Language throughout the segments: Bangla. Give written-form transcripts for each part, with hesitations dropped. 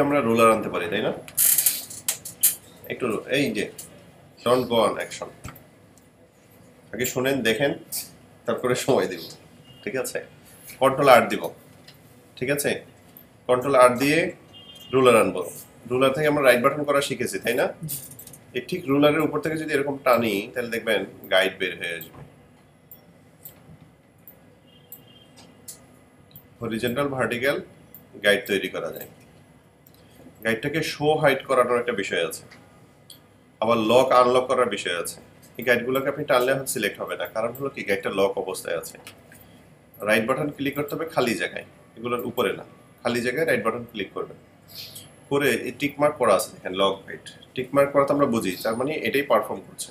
আমরা রোলার আনতে পারি, তাই না? একটু এই যে ডোন্ট গো অন অ্যাকশন, আগে শুনেন দেখেন, তারপরে সময় দিব। ঠিক আছে, কন্ট্রোল আর দিব। ঠিক আছে, কন্ট্রোল আর দিয়ে রুলার আনবো। রুলার থেকে আমরা রাইট বাটন করা শিখেছি, তাই না? এই ঠিক রুলারের উপর থেকে যদি এরকম টানি তাহলে দেখবেন গাইড বের হয়ে আসবে। হরিজন্টাল ভার্টিক্যাল গাইড তৈরি করা যায়। গাইডটাকে শো হাইড করানোর একটা বিষয় আছে, আবার লক আনলক করার বিষয় আছে। এই গাইডগুলোকে আপনি টানলে এখন সিলেক্ট হবে না, কারণ হলো কি গাইডটা লক অবস্থায় আছে। রাইট বাটন ক্লিক করতে হবে খালি জায়গায়, এগুলোর উপরে না, খালি জায়গায় রাইট বাটন ক্লিক করবেন। করে এই টিক মার্ক করা আছে দেখেন, লক গাইড টিক মার্ক করা তো আমরা বুঝি, তার মানে এটাই পারফর্ম করছে।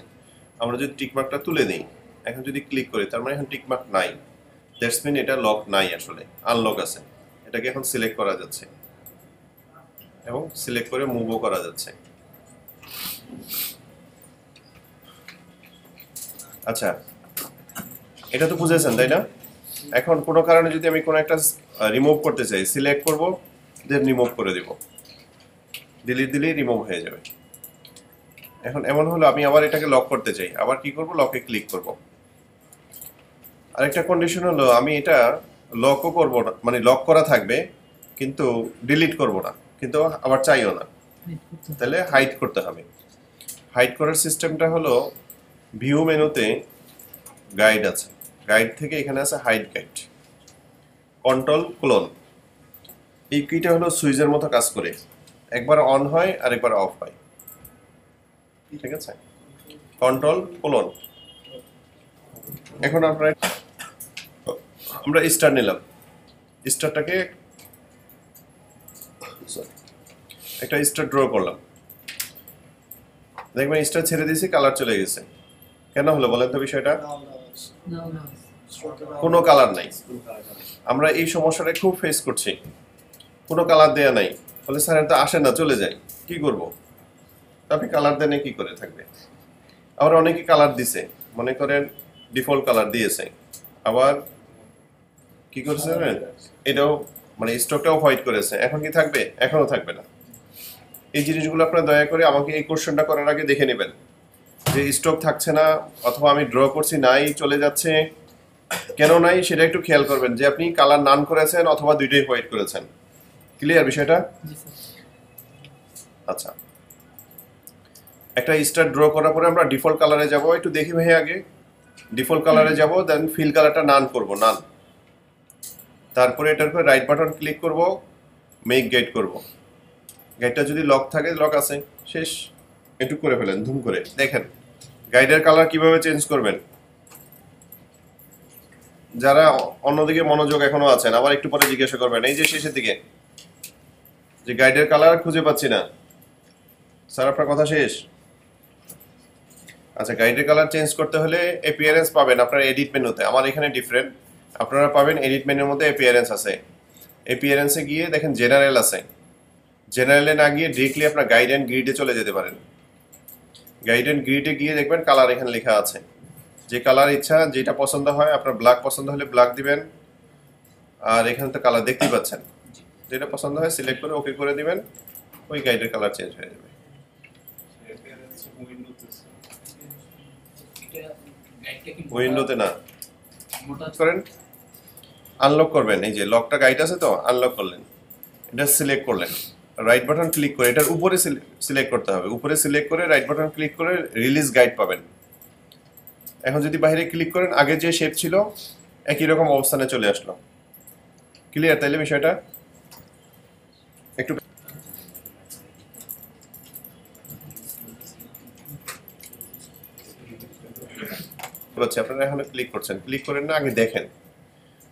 আমরা যদি টিক মার্কটা তুলে নিই, এখন যদি ক্লিক করি, তার মানে এখন টিক মার্ক নাই, দ্যাটস মিন এটা লক নাই, আসলে আনলক আছে। এটাকে এখন সিলেক্ট করা যাচ্ছে এবং সিলেক্ট করে মুভও করা যাচ্ছে। আচ্ছা, এটা তো বুঝেছেন তাই না? এখন কোনো কারণে যদি আমি কোনো একটা রিমুভ করতে চাই, সিলেক্ট করব, দেন রিমুভ করে দিব, ডিলিট দিলেই রিমুভ হয়ে যাবে। এখন এমন হলো আমি আবার এটাকে লক করতে চাই, আবার কি করব, লকে ক্লিক করব। আরেকটা কন্ডিশন হলো আমি এটা লকও করব না, মানে লক করা থাকবে কিন্তু ডিলিট করব না, কিন্তু আবার চাইও না, তাহলে হাইড করতে হবে। হাইড করার সিস্টেমটা হলো ভিউ মেনুতে গাইড আছে, গাইড থেকে এখানে আছে হাইড গাইড, কন্ট্রোল ক্লোন। এই কিটা হলো সুইচের মতো কাজ করে, একবার অন হয় আর একবার অফ হয়। ঠিক আছে, কন্ট্রোল ক্লোন। এখন আমরা স্টার নিলাম, স্টারটাকে একটা স্টার ড্র করলাম, দেখবেন স্টার ছেড়ে দিয়েছি, কালার চলে গেছে। কেন হলো বলেন তো বিষয়টা? কোনো কালার নাই। আমরা এই সমস্যাটা খুব ফেস করছি, কোনো কালার দেয়া নাই। বলে স্যার এটা আসে না, চলে যায়, কি করব? আপনি কালার দেনে কি করে থাকবে? আবার অনেকে কালার দিছে, মনে করেন ডিফল্ট কালার দিয়েছে, আবার কি করছে জানেন, এটাও মানে স্টকটাও হোয়াইট করেছে, এখন কি থাকবে? এখনো থাকবে না। এই জিনিসগুলো আপনারা দয়া করে আমাকে এই কোশ্চেনটা করার আগে দেখে নেবেন, যে স্টক থাকছে না অথবা আমি ড্র করছি নাই চলে যাচ্ছে, কেন নাই সেটা একটু খেয়াল করবেন, যে আপনি কালার নান করেছেন অথবা দুইটাই হোয়াইট করেছেন। ক্লিয়ার বিষয়টা? আচ্ছা, একটা স্টার ড্র করার পরে আমরা ডিফল্ট কালারে যাব, একটু দেখি ভাই আগে। ডিফল্ট কালারে যাব, দেন ফিল কালারটা নান করব, নান। তারপরে এটার উপরে রাইট বাটন ক্লিক করব, মেক গাইড করব। গাইডটা যদি লক থাকে, লক আছে, শেষ। একটু করে ফেলেন ধুম করে, দেখেন গাইডের কালার কিভাবে চেঞ্জ করবেন। যারা অন্যদিকে মনোযোগ এখনো আছেন, আবার একটু পরে জিজ্ঞাসা করবেন, এই যে শেষের দিকে যে গাইডের কালার খুঁজে পাচ্ছি না, স্যার আপনার কথা শেষ? আচ্ছা, গাইডের কালার চেঞ্জ করতে হলে অ্যাপিয়ারেন্স পাবেন আপনার এডিট মেনুতে, আমার এখানে ডিফারেন্ট, আপনারা পাবেন এডিট মেনুর মধ্যে অ্যাপিয়ারেন্স আছে। অ্যাপিয়ারেন্সে গিয়ে দেখেন জেনারেল আছে, জেনারেলে না গিয়ে ডিরেক্টলি আপনার গাইড অ্যান্ড গ্রিডে চলে যেতে পারেন। গাইড অ্যান্ড গ্রিডে গিয়ে দেখবেন কালার এখানে লেখা আছে, যে কালার ইচ্ছা, যেটা পছন্দ হয়, আপনার ব্ল্যাক পছন্দ হলে ব্ল্যাক দিবেন, আর এখানে তো কালার দেখতেই পাচ্ছেন, যেটা পছন্দ হয় সিলেক্ট করে ওকে করে দিবেন, ওই গাইডের কালার চেঞ্জ হয়ে যাবে। উইন্ডোতে না, করেন আনলক করবেন, এই যে লকটা গাইড আছে তো, আনলক করলেন, এটা সিলেক্ট করলেন, রাইট বাটন ক্লিক করে এটার উপরে সিলেক্ট করতে হবে, উপরে সিলেক্ট করে রাইট বাটন ক্লিক করে রিলিজ গাইড পাবেন। এখন যদি বাইরে ক্লিক করেন, আগে যে শেপ ছিল একই রকম অবস্থানে চলে আসলো। ক্লিয়ার তাইলে বিষয়টা? একটু হচ্ছে, আপনারা এখন ক্লিক করছেন, ক্লিক করেন না, আগে দেখেন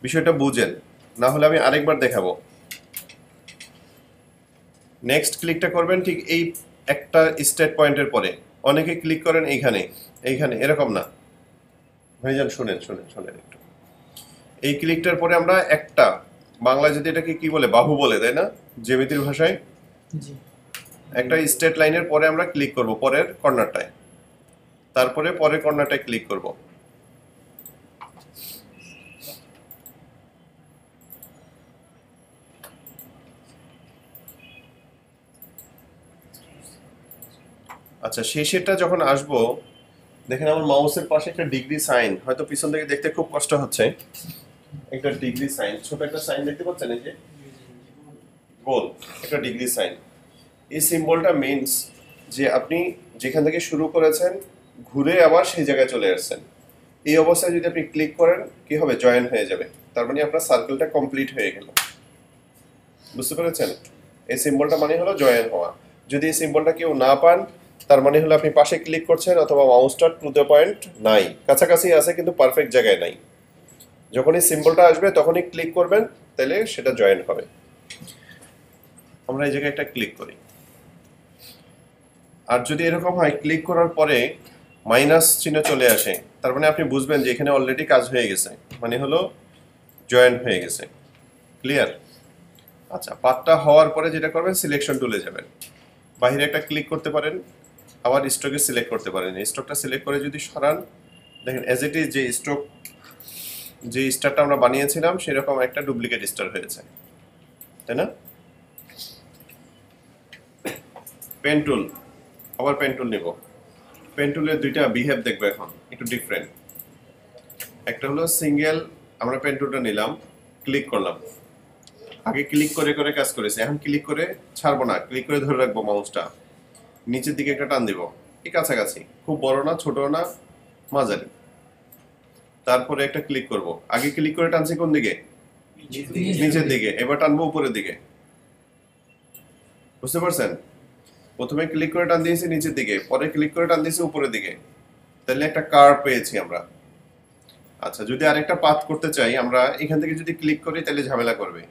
বিষয়টা বুঝেন, না হলে আমি আরেকবার দেখাবো। নেক্সট ক্লিকটা করবেন ঠিক এই একটা স্টেট পয়েন্টের পরে, অনেকে ক্লিক করেন এইখানে, এইখানে, এরকম না ভাইজান, শুনেন শুনেন শুনেন একটু। এই ক্লিকটার পরে আমরা একটা, বাংলায় যদি এটাকে কি বলে, বাহু বলে, তাই না জ্যামিতির ভাষায়, একটা স্ট্রেট লাইনের পরে আমরা ক্লিক করব পরের কর্নারটায়, তারপরে পরের কর্নারটায় ক্লিক করব। আচ্ছা শেষেরটা যখন আসবো, দেখেন আমার মাউসের পাশে একটা ডিগ্রি সাইন, হয়তো পিছন থেকে দেখতে খুব কষ্ট হচ্ছে, একটা ডিগ্রি সাইন, ছোট একটা সাইন দেখতে পাচ্ছেন, এই যে গোল একটা ডিগ্রি সাইন। এই সিম্বলটা মিনস যে আপনি যেখান থেকে শুরু করেছেন ঘুরে আবার সেই জায়গায় চলে আসছেন। এই অবস্থায় যদি আপনি ক্লিক করেন কি হবে, জয়েন হয়ে যাবে, তার মানে আপনার সার্কেলটা কমপ্লিট হয়ে গেল। বুঝতে পেরেছেন? এই সিম্বলটা মানে হলো জয়েন হওয়া। যদি এই সিম্বলটা কেউ না পান, তার মানে হলো আপনি পাশে ক্লিক করছেন অথবা মাউসটা টু দ্য পয়েন্ট নাই, কাছাকাছি আছে কিন্তু পারফেক্ট জায়গায় নাই। যখন এই সিম্বলটা আসবে তখনই ক্লিক করবেন, তাহলে সেটা জয়েন হবে। আমরা এই জায়গায় একটা ক্লিক করি, আর যদি এরকম হয় ক্লিক করার পরে মাইনাস চিহ্ন চলে আসে, তার মানে আপনি বুঝবেন যে এখানে অলরেডি কাজ হয়ে গেছে, মানে হলো জয়েন হয়ে গেছে। ক্লিয়ার? আচ্ছা, পাতটা হওয়ার পরে যেটা করবেন, সিলেকশন টুলে যাবেন, বাইরে একটা ক্লিক করতে পারেন, আবার স্ট্রোকে সিলেক্ট করতে পারেন। স্ট্রোকটা সিলেক্ট করে যদি সরান, দেখেন এজ ইট ইজ যে স্ট্রোক, যে স্টারটা আমরা বানিয়েছিলাম সেরকম একটা ডুপ্লিকেট স্টার হয়েছে, তাই না? পেন টুল, আবার পেন টুল নিব। পেন টুলের দুইটা বিহেভ দেখবো এখন একটু ডিফারেন্ট। একটা হলো সিঙ্গেল, আমরা পেন টুলটা নিলাম, ক্লিক করলাম, আগে ক্লিক করে করে কাজ করেছে, এখন ক্লিক করে ছাড়বো না, ক্লিক করে ধরে রাখবো মাউসটা, নিচের দিকে একটা টান দিব, এই কাছাকাছি, খুব বড় না ছোট না মাঝারি। তারপরে একটা ক্লিক করব, আগে ক্লিক করে টানছি কোন দিকে, নিচের দিকে, এবার টানবো উপরের দিকে। বুঝতে পারছেন? প্রথমে ক্লিক করে টান দিয়েছি নিচের দিকে, পরে ক্লিক করে টান দিয়েছি উপরের দিকে, তাহলে একটা কার্ভ পেয়েছি আমরা। আচ্ছা, যদি আরেকটা পাথ করতে চাই আমরা, এখান থেকে যদি ক্লিক করি তাহলে ঝামেলা করবে।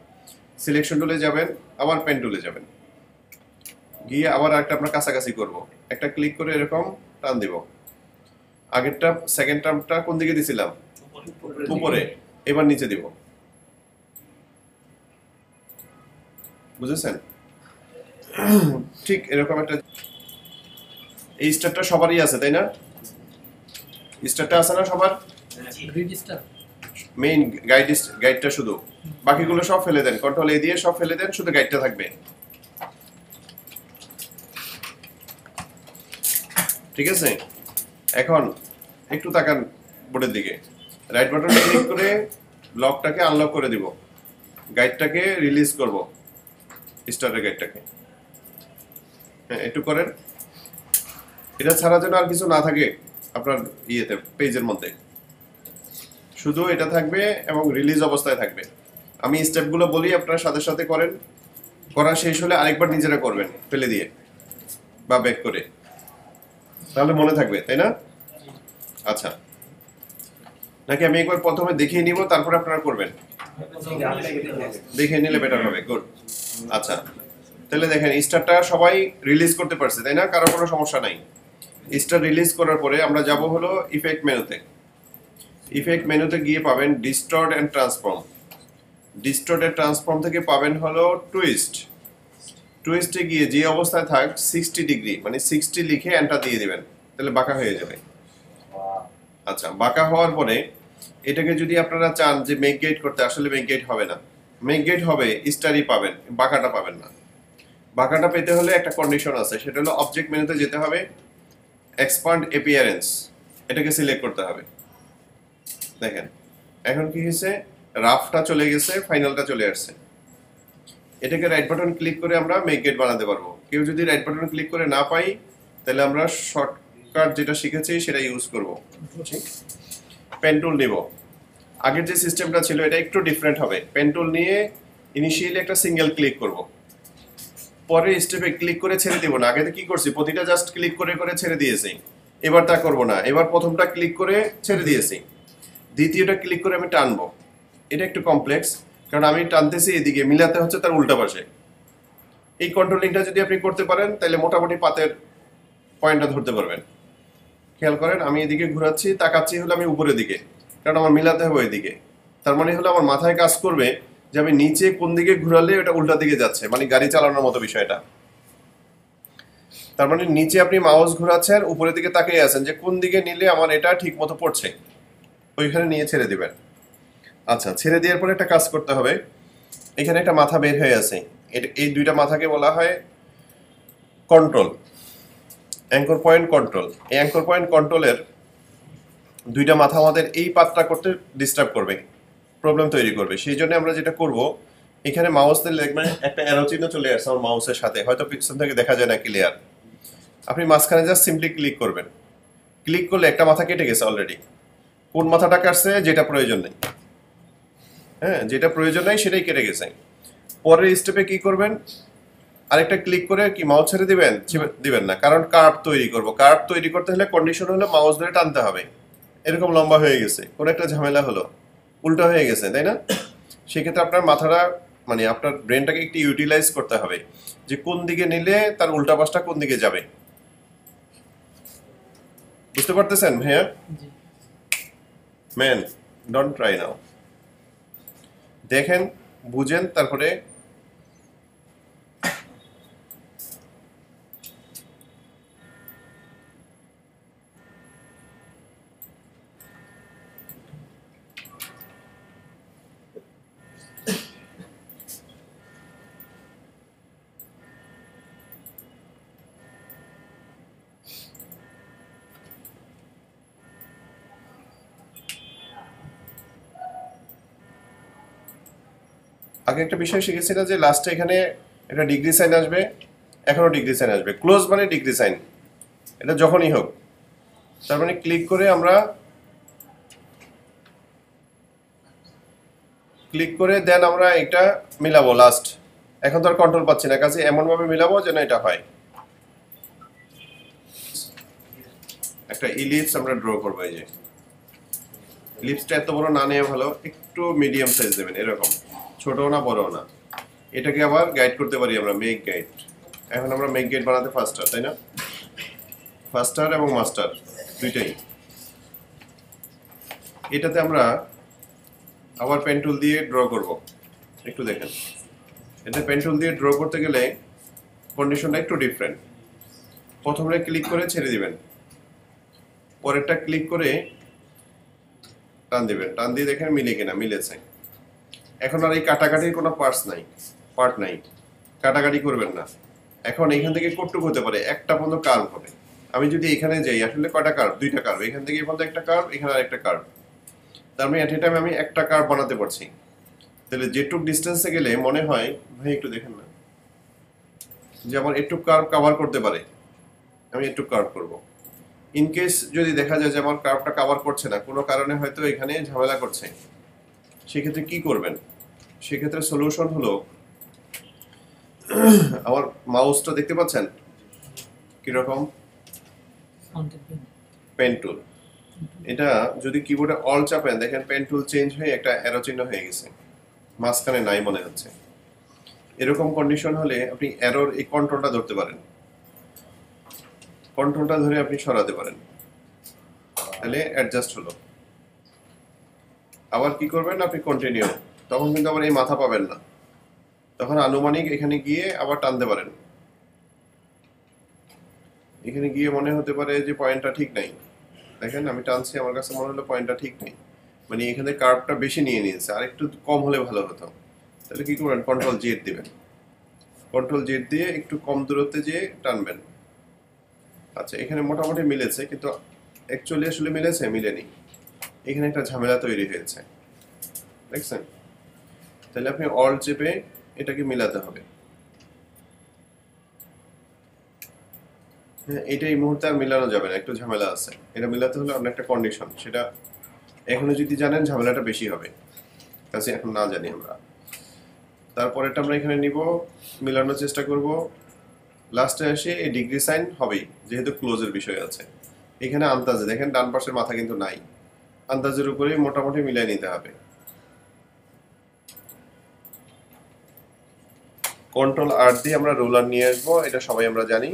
সিলেকশন টুলে যাবেন, আবার পেন টুলে যাবেন, গিয়ে আবার একটা আমরা কাছাকাছি করব, একটা ক্লিক করে এরকম টান দিব। আগেরটা সেকেন্ড টার্মটা কোন দিকে দিছিলাম, উপরে, এবার নিচে দিব। বুঝেছেন? ঠিক এরকম একটা, এই স্টারটা সবারই আছে তাই না? স্টারটা আছে না সবার? মেইন গাইডটা শুধু, বাকিগুলো সব ফেলে দেন, কন্ট্রোল এ দিয়ে সব ফেলে দেন, শুধু গাইডটা থাকবে। ঠিক আছে? এখন একটু তাকান বোর্ডের দিকে, রাইট বাটন ক্লিক করে লকটাকে আনলক করে দিব, গাইডটাকে রিলিজ করব, স্টারের গাইডটাকে। হ্যাঁ, একটু করেন, এটা ছাড়া যেন আর কিছু না থাকে আপনার ইয়েতে, পেজের মধ্যে শুধু এটা থাকবে এবং রিলিজ অবস্থায় থাকবে। আমি স্টেপগুলো বলি, আপনারা সাথে সাথে করেন, করা শেষ হলে আরেকবার নিজেরা করবেন ফেলে দিয়ে বা ব্যাক করে, তাহলে মনে থাকবে, তাই না? আচ্ছা, নাকি আমি একবার প্রথমে দেখিয়ে নিব তারপরে আপনারা করবেন? দেখিয়ে নিলে বেটার হবে। গুড। আচ্ছা, তাহলে দেখেন স্টারটা সবাই রিলিজ করতে পারছে, তাই না? কারো কোনো সমস্যা নাই। স্টার রিলিজ করার পরে আমরা যাব হলো ইফেক্ট মেনুতে। ইফেক্ট মেনুতে গিয়ে পাবেন distort and transform. Distort and transform থেকে পাবেন হলো টুইস্ট। টুইস্টে গিয়ে যে অবস্থায় থাক 60 ডিগ্রি, মানে 60 লিখে এন্টার দিয়ে দিবেন, তাহলে বাঁকা হয়ে যাবে। আচ্ছা, বাঁকা হওয়ার পরে এটাকে যদি আপনারা চান যে মেক গেট করতে, আসলে মেক গেট হবে না। মেক গেট হবে স্টারই পাবেন, বাঁকাটা পাবেন না। বাঁকাটা পেতে হলে একটা কন্ডিশন আছে, সেটা হলো অবজেক্ট মেনুতে যেতে হবে, এক্সপান্ড অ্যাপিয়ারেন্স, এটাকে সিলেক্ট করতে হবে। দেখেন এখন কি হয়েছে, রাফটা চলে গেছে, ফাইনালটা চলে আসছে। এটাকে রাইট বাটন ক্লিক করে আমরা মেক গেট বানাতে পারবো। কেউ যদি রাইট বাটন ক্লিক করে না পাই, তাহলে আমরা শর্টকাট যেটা শিখেছি সেটা ইউজ করব। পেন টুল নিব, আগের যে সিস্টেমটা ছিল এটা একটু ডিফারেন্ট হবে। পেন টুল নিয়ে ইনিশিয়ালি একটা সিঙ্গেল ক্লিক করব, পরে স্টেপে ক্লিক করে ছেড়ে দিব না। আগে তো কি করছি, প্রতিটা জাস্ট ক্লিক করে করে ছেড়ে দিয়েছি, এবার তা করব না, এবার প্রথমটা ক্লিক করে ছেড়ে দিয়েছি, দ্বিতীয়টা ক্লিক করে আমি টানবো। এটা একটু কমপ্লেক্স, কারণ আমি টানতেছি এদিকে, মিলাতে হচ্ছে তার উল্টা পাশে। এই কন্ট্রোলিংটা যদি আপনি করতে পারেন তাহলে মোটামুটি পাতের পয়েন্টটা ধরতে পারবেন। খেয়াল করেন, আমি এদিকে ঘোরাচ্ছি, তাকাচ্ছি হলো আমি উপরের দিকে, কারণ আমার মিলাতে হবে এদিকে। তার মানে হলো আমার মাথায় কাজ করবে যে আমি নিচে কোন দিকে ঘুরালে ওটা উল্টা দিকে যাচ্ছে, মানে গাড়ি চালানোর মতো বিষয়টা। তার মানে নিচে আপনি মাউস ঘোরাচ্ছেন, উপরের দিকে তাকিয়ে আছেন যে কোন দিকে নিলে আমার এটা ঠিক মতো পড়ছে, ওইখানে নিয়ে ছেড়ে দিবেন। আচ্ছা, ছেড়ে দেওয়ার পরে একটা কাজ করতে হবে, এখানে একটা মাথা বের হয়ে আছে, এই দুইটা মাথাকে বলা হয় কন্ট্রোল। অ্যাঙ্কর পয়েন্ট কন্ট্রোল, এই অ্যাঙ্কর পয়েন্ট কন্ট্রোলের দুইটা মাথা আমাদের এই পাতটা করতে ডিস্টার্ব করবে, প্রবলেম তৈরি করবে। সেই জন্য আমরা যেটা করব, এখানে মাউস দিলে দেখবেন একটা অ্যারো চিহ্ন চলে আসছে আমার মাউসের সাথে, হয়তো পিছন থেকে দেখা যায় না ক্লিয়ার। আপনি মাঝখানে জাস্ট সিম্পলি ক্লিক করবেন, ক্লিক করলে একটা মাথা কেটে গেছে অলরেডি। কোন মাথাটা কাটছে? যেটা প্রয়োজন নেই, হ্যাঁ যেটা প্রয়োজন নেই সেটাই কেটে গেছে। পরের স্টেপে কি করবেন, আরেকটা ক্লিক করে কি মাউস ছেড়ে দিবেন? দিবেন না, কারণ কার্ভ তৈরি করব। কার্ভ তৈরি করতে হলে কন্ডিশন হলো মাউস ধরে টানতে হবে। এরকম লম্বা হয়ে গেছে, কোনো একটা ঝামেলা হলো, উল্টা হয়ে গেছে, তাই না? সেক্ষেত্রে আপনার মাথাটা মানে আপনার ব্রেনটাকে একটু ইউটিলাইজ করতে হবে যে কোন দিকে নিলে তার উল্টা পাশটা কোন দিকে যাবে। বুঝতে পারতেছেন ভাইয়া? ম্যান, ডোন্ট ট্রাই নাও, দেখেন বুঝেন তারপরে। আগে একটা বিষয় শিখেছি না যে লাস্টে এখানে একটা ডিগ্রি সাইন আসবে, এখনো ডিগ্রি সাইন আসবে। ক্লোজ মানে ডিগ্রি সাইন, এটা যখনই হোক। তার মানে ক্লিক করে আমরা ক্লিক করে দেন আমরা এটা মিলাবো লাস্ট। এখন তো আর কন্ট্রোল পাচ্ছি না, কাছে এমনভাবে মিলাবো যেন এটা হয়। একটা ইলিপস আমরা ড্র করবো। এই যে ইলিপসটা এত বড় না নিয়ে ভালো, একটু মিডিয়াম সাইজ দেবেন, এরকম ছোটও না বড়ও না। এটাকে আবার গাইড করতে পারি আমরা, মেক গাইড। এখন আমরা মেক গাইড বানাতে ফাস্টার, তাই না? ফাস্টার এবং মাস্টার দুইটাই। এটাতে আমরা আবার পেন টুল দিয়ে ড্র করব, একটু দেখেন। এটা পেন টুল দিয়ে ড্র করতে গেলে কন্ডিশনটা একটু ডিফারেন্ট। প্রথমে ক্লিক করে ছেড়ে দিবেন, পরেরটা ক্লিক করে টান দিবেন, টান দিয়ে দেখেন মিলে কিনা, মিলেছে। এখন আর এই কাটাকাটির কোনো পার্ট নাই, কাটাকাটি করবেন না। এখন এখান থেকে কটটুক হতে পারে, একটা পর্যন্ত কার্ভ হবে। আমি যদি এখানে যাই, আসলে কয়টা কার্ভ? দুইটা কার্ভ। এখান থেকে এই পর্যন্ত একটা কার্ভ, এখানে আরেকটা কার্ভ। তার মানে এট এ টাইম আমি একটা কার্ভ বানাতে পারছি। তাহলে যেটুক ডিস্টেন্সে গেলে মনে হয়, ভাই একটু দেখেন না, যে আমার এটুক কার্ভ কভার করতে পারে, আমি একটু কার্ভ করব। ইন কেস যদি দেখা যায় যে আমার কার্ভটা কভার করছে না, কোনো কারণে হয়তো এখানে ঝামেলা করছে, সেক্ষেত্রে কি করবেন? সেক্ষেত্রে সলিউশন হলো, আমার মাউসটা দেখতে পাচ্ছেন কিরকম? Pen tool. এটা যদি কিবোর্ডে অল চাপেন, দেখেন পেন টুল চেঞ্জ হয়ে একটা অ্যারো চিহ্ন হয়ে গেছে, মাঝখানে নাই মনে হচ্ছে। এরকম কন্ডিশন হলে আপনি অ্যারোর এই কন্ট্রোলটা ধরতে পারেন, কন্ট্রোলটা ধরে আপনি সরাতে পারেন, তাহলে অ্যাডজাস্ট হলো। আবার কি করবেন আপনি? কন্টিনিউ। তখন কিন্তু আবার এই মাথা পাবেন না, তখন আনুমানিক এখানে গিয়ে আবার টানতে পারেন। এখানে গিয়ে মনে হতে পারে যে পয়েন্টটা ঠিক নাই, দেখেন আমি টানছি, আমার কাছে মনে হলো পয়েন্টটা ঠিক নেই, মানে এখানে কার্ভটা বেশি নিয়ে নিয়েছে, আর একটু কম হলে ভালো হতো। তাহলে কি করবেন? কন্ট্রোল জেড দিবেন, কন্ট্রোল জেড দিয়ে একটু কম দূরত্বে যেয়ে টানবেন। আচ্ছা, এখানে মোটামুটি মিলেছে, কিন্তু অ্যাকচুয়ালি আসলে মিলেছে? মিলেনি, এখানে একটা ঝামেলা তৈরি হয়েছে, দেখছেন? তাহলে আপনি অল চেপে এটাকে মিলাতে হবে। হ্যাঁ, এটা এই মুহূর্তে আর মিলানো যাবে না, একটু ঝামেলা আছে। এটা মিলাতে হলে অন্য একটা কন্ডিশন, সেটা এখনো যদি জানেন ঝামেলাটা বেশি হবে, কাছে এখন না জানি আমরা। তারপরেটা আমরা এখানে নিব, মিলানোর চেষ্টা করব। লাস্টে এসে এই ডিগ্রি সাইন হবেই, যেহেতু ক্লোজের বিষয় আছে। এখানে আন্দাজে দেখেন ডান পাশের মাথা কিন্তু নাই, আন্দাজের উপরে মোটামুটি মিলাই নিতে হবে। কন্ট্রোল আর দিয়ে আমরা রুলার নিয়ে আসবো, এটা সবাই আমরা জানি।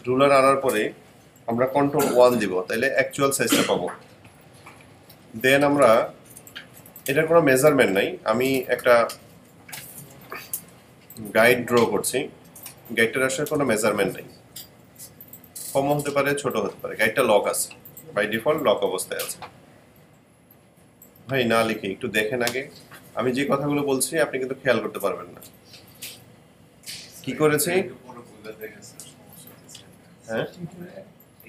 রুলার আনার পরে আমরা কন্ট্রোল 1 দিব, তাইলে অ্যাকচুয়াল সাইজটা পাবো। দেন আমরা, এটার কোনো মেজারমেন্ট নাই, আমি একটা গাইড ড্র করছি। গাইডটার আসলে কোনো মেজারমেন্ট নেই, কম হতে পারে, ছোট হতে পারে। গাইডটা লক আছে, বাই ডিফল্ট লক অবস্থায় আছে। ভাই না লিখে একটু দেখেন আগে, আমি যে কথাগুলো বলছি আপনি কিন্তু খেয়াল করতে পারবেন না। কি করেছি? হ্যাঁ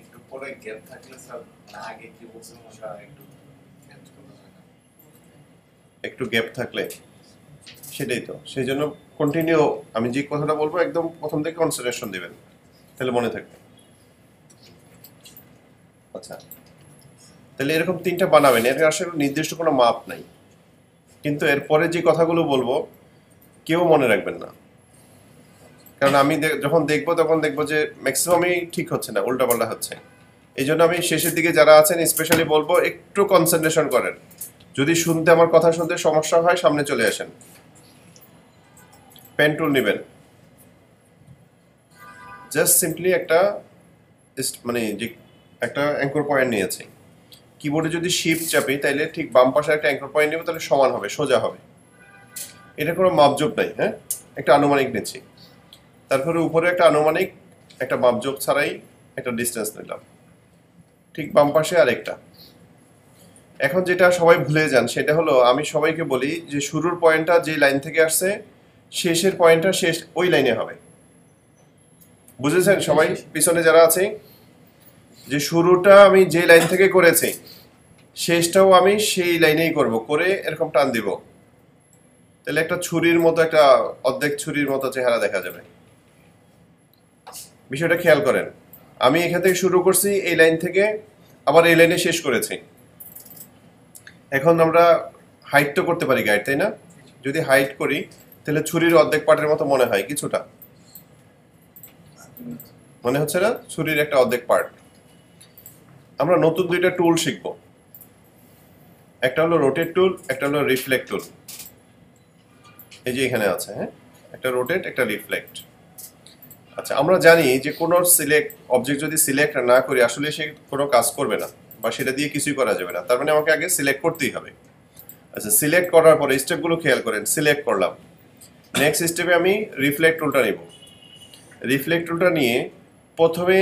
একটু পরে গ্যাপ থাকলে স্যার আগে কি বলছেন ওটা একটু চেঞ্জ করা যায় না? একটু গ্যাপ থাকলে সেটাই তো, সেই জন্য কন্টিনিউ আমি যে কথাটা বলবো একদম প্রথম থেকে কনসিডারেশন দিবেন, তাহলে মনে থাকবে। আচ্ছা, তাহলে এরকম 3টা বানাবেন, এর আসলে নির্দিষ্ট কোনো মাপ নাই, কিন্তু এরপরে যে কথাগুলো বলবো কেউ মনে রাখবেন না, কারণ আমি যখন দেখবো তখন দেখবো যে ম্যাক্সিমামই ঠিক হচ্ছে না, উল্টাপাল্টা হচ্ছে। এই জন্য আমি শেষের দিকে যারা আছেন স্পেশালি বলবো একটু কনসেন্ট্রেশন করেন। যদি শুনতে আমার কথা শুনতে সমস্যা হয় সামনে চলে আসেন, পেন টুল নেবেন, জাস্ট সিম্পলি একটা মানে যে একটা অ্যাঙ্কর পয়েন্ট নিয়েছি, কিবোর্ডে যদি শিফট চাপি তাইলে ঠিক বাম পাশে একটা অ্যাঙ্কর পয়েন্ট নেব, তাহলে সমান হবে, সোজা হবে। এটা কোনো মাপজোক নাই, হ্যাঁ, একটা আনুমানিক নিচ্ছি, তারপরে উপরে একটা আনুমানিক, একটা মাপজোক ছাড়াই একটা ডিস্টেন্স নিলাম, ঠিক বাম পাশে আরেকটা। এখন যেটা সবাই ভুলে যান সেটা হলো, আমি সবাইকে বলি যে শুরুর পয়েন্টটা যে লাইন থেকে আসছে শেষের পয়েন্টটা শেষ ওই লাইনে হবে। বুঝেছেন সবাই পিছনে যারা আছে, যে শুরুটা আমি যে লাইন থেকে করেছি শেষটাও আমি সেই লাইনেই করব, করে এরকম টান দিব, তাহলে একটা ছুরির মতো, একটা অর্ধেক ছুরির মতো চেহারা দেখা যাবে। বিষয়টা খেয়াল করেন, আমি এখান থেকে শুরু করছি এই লাইন থেকে, আবার এই লাইনে শেষ করেছি। এখন আমরা হাইট তো করতে পারি গাইড, তাই না? যদি হাইট করি তাহলে ছুরির অর্ধেক পার্টের মতো মনে হয়, কিছুটা মনে হচ্ছে না? ছুরির একটা অর্ধেক পার্ট। আমরা নতুন 2টা টুল শিখবো, একটা হলো রোটেট টুল, একটা হলো রিফ্লেক্ট টুল। এই যে এখানে আছে, হ্যাঁ, একটা রোটেট, একটা রিফ্লেক্ট। আচ্ছা, আমরা জানি যে কোনো অবজেক্ট যদি সিলেক্ট না করি আসলে সে কোনো কাজ করবে না, বা সেটা দিয়ে কিছুই করা যাবে না, তার মানে আমাকে আগে সিলেক্ট করতেই হবে। আচ্ছা, সিলেক্ট করার পরে স্টেপগুলো খেয়াল করেন, সিলেক্ট করলাম, নেক্সট স্টেপে আমি রিফ্লেক্ট টুলটা নিব। রিফ্লেক্ট টুলটা নিয়ে প্রথমে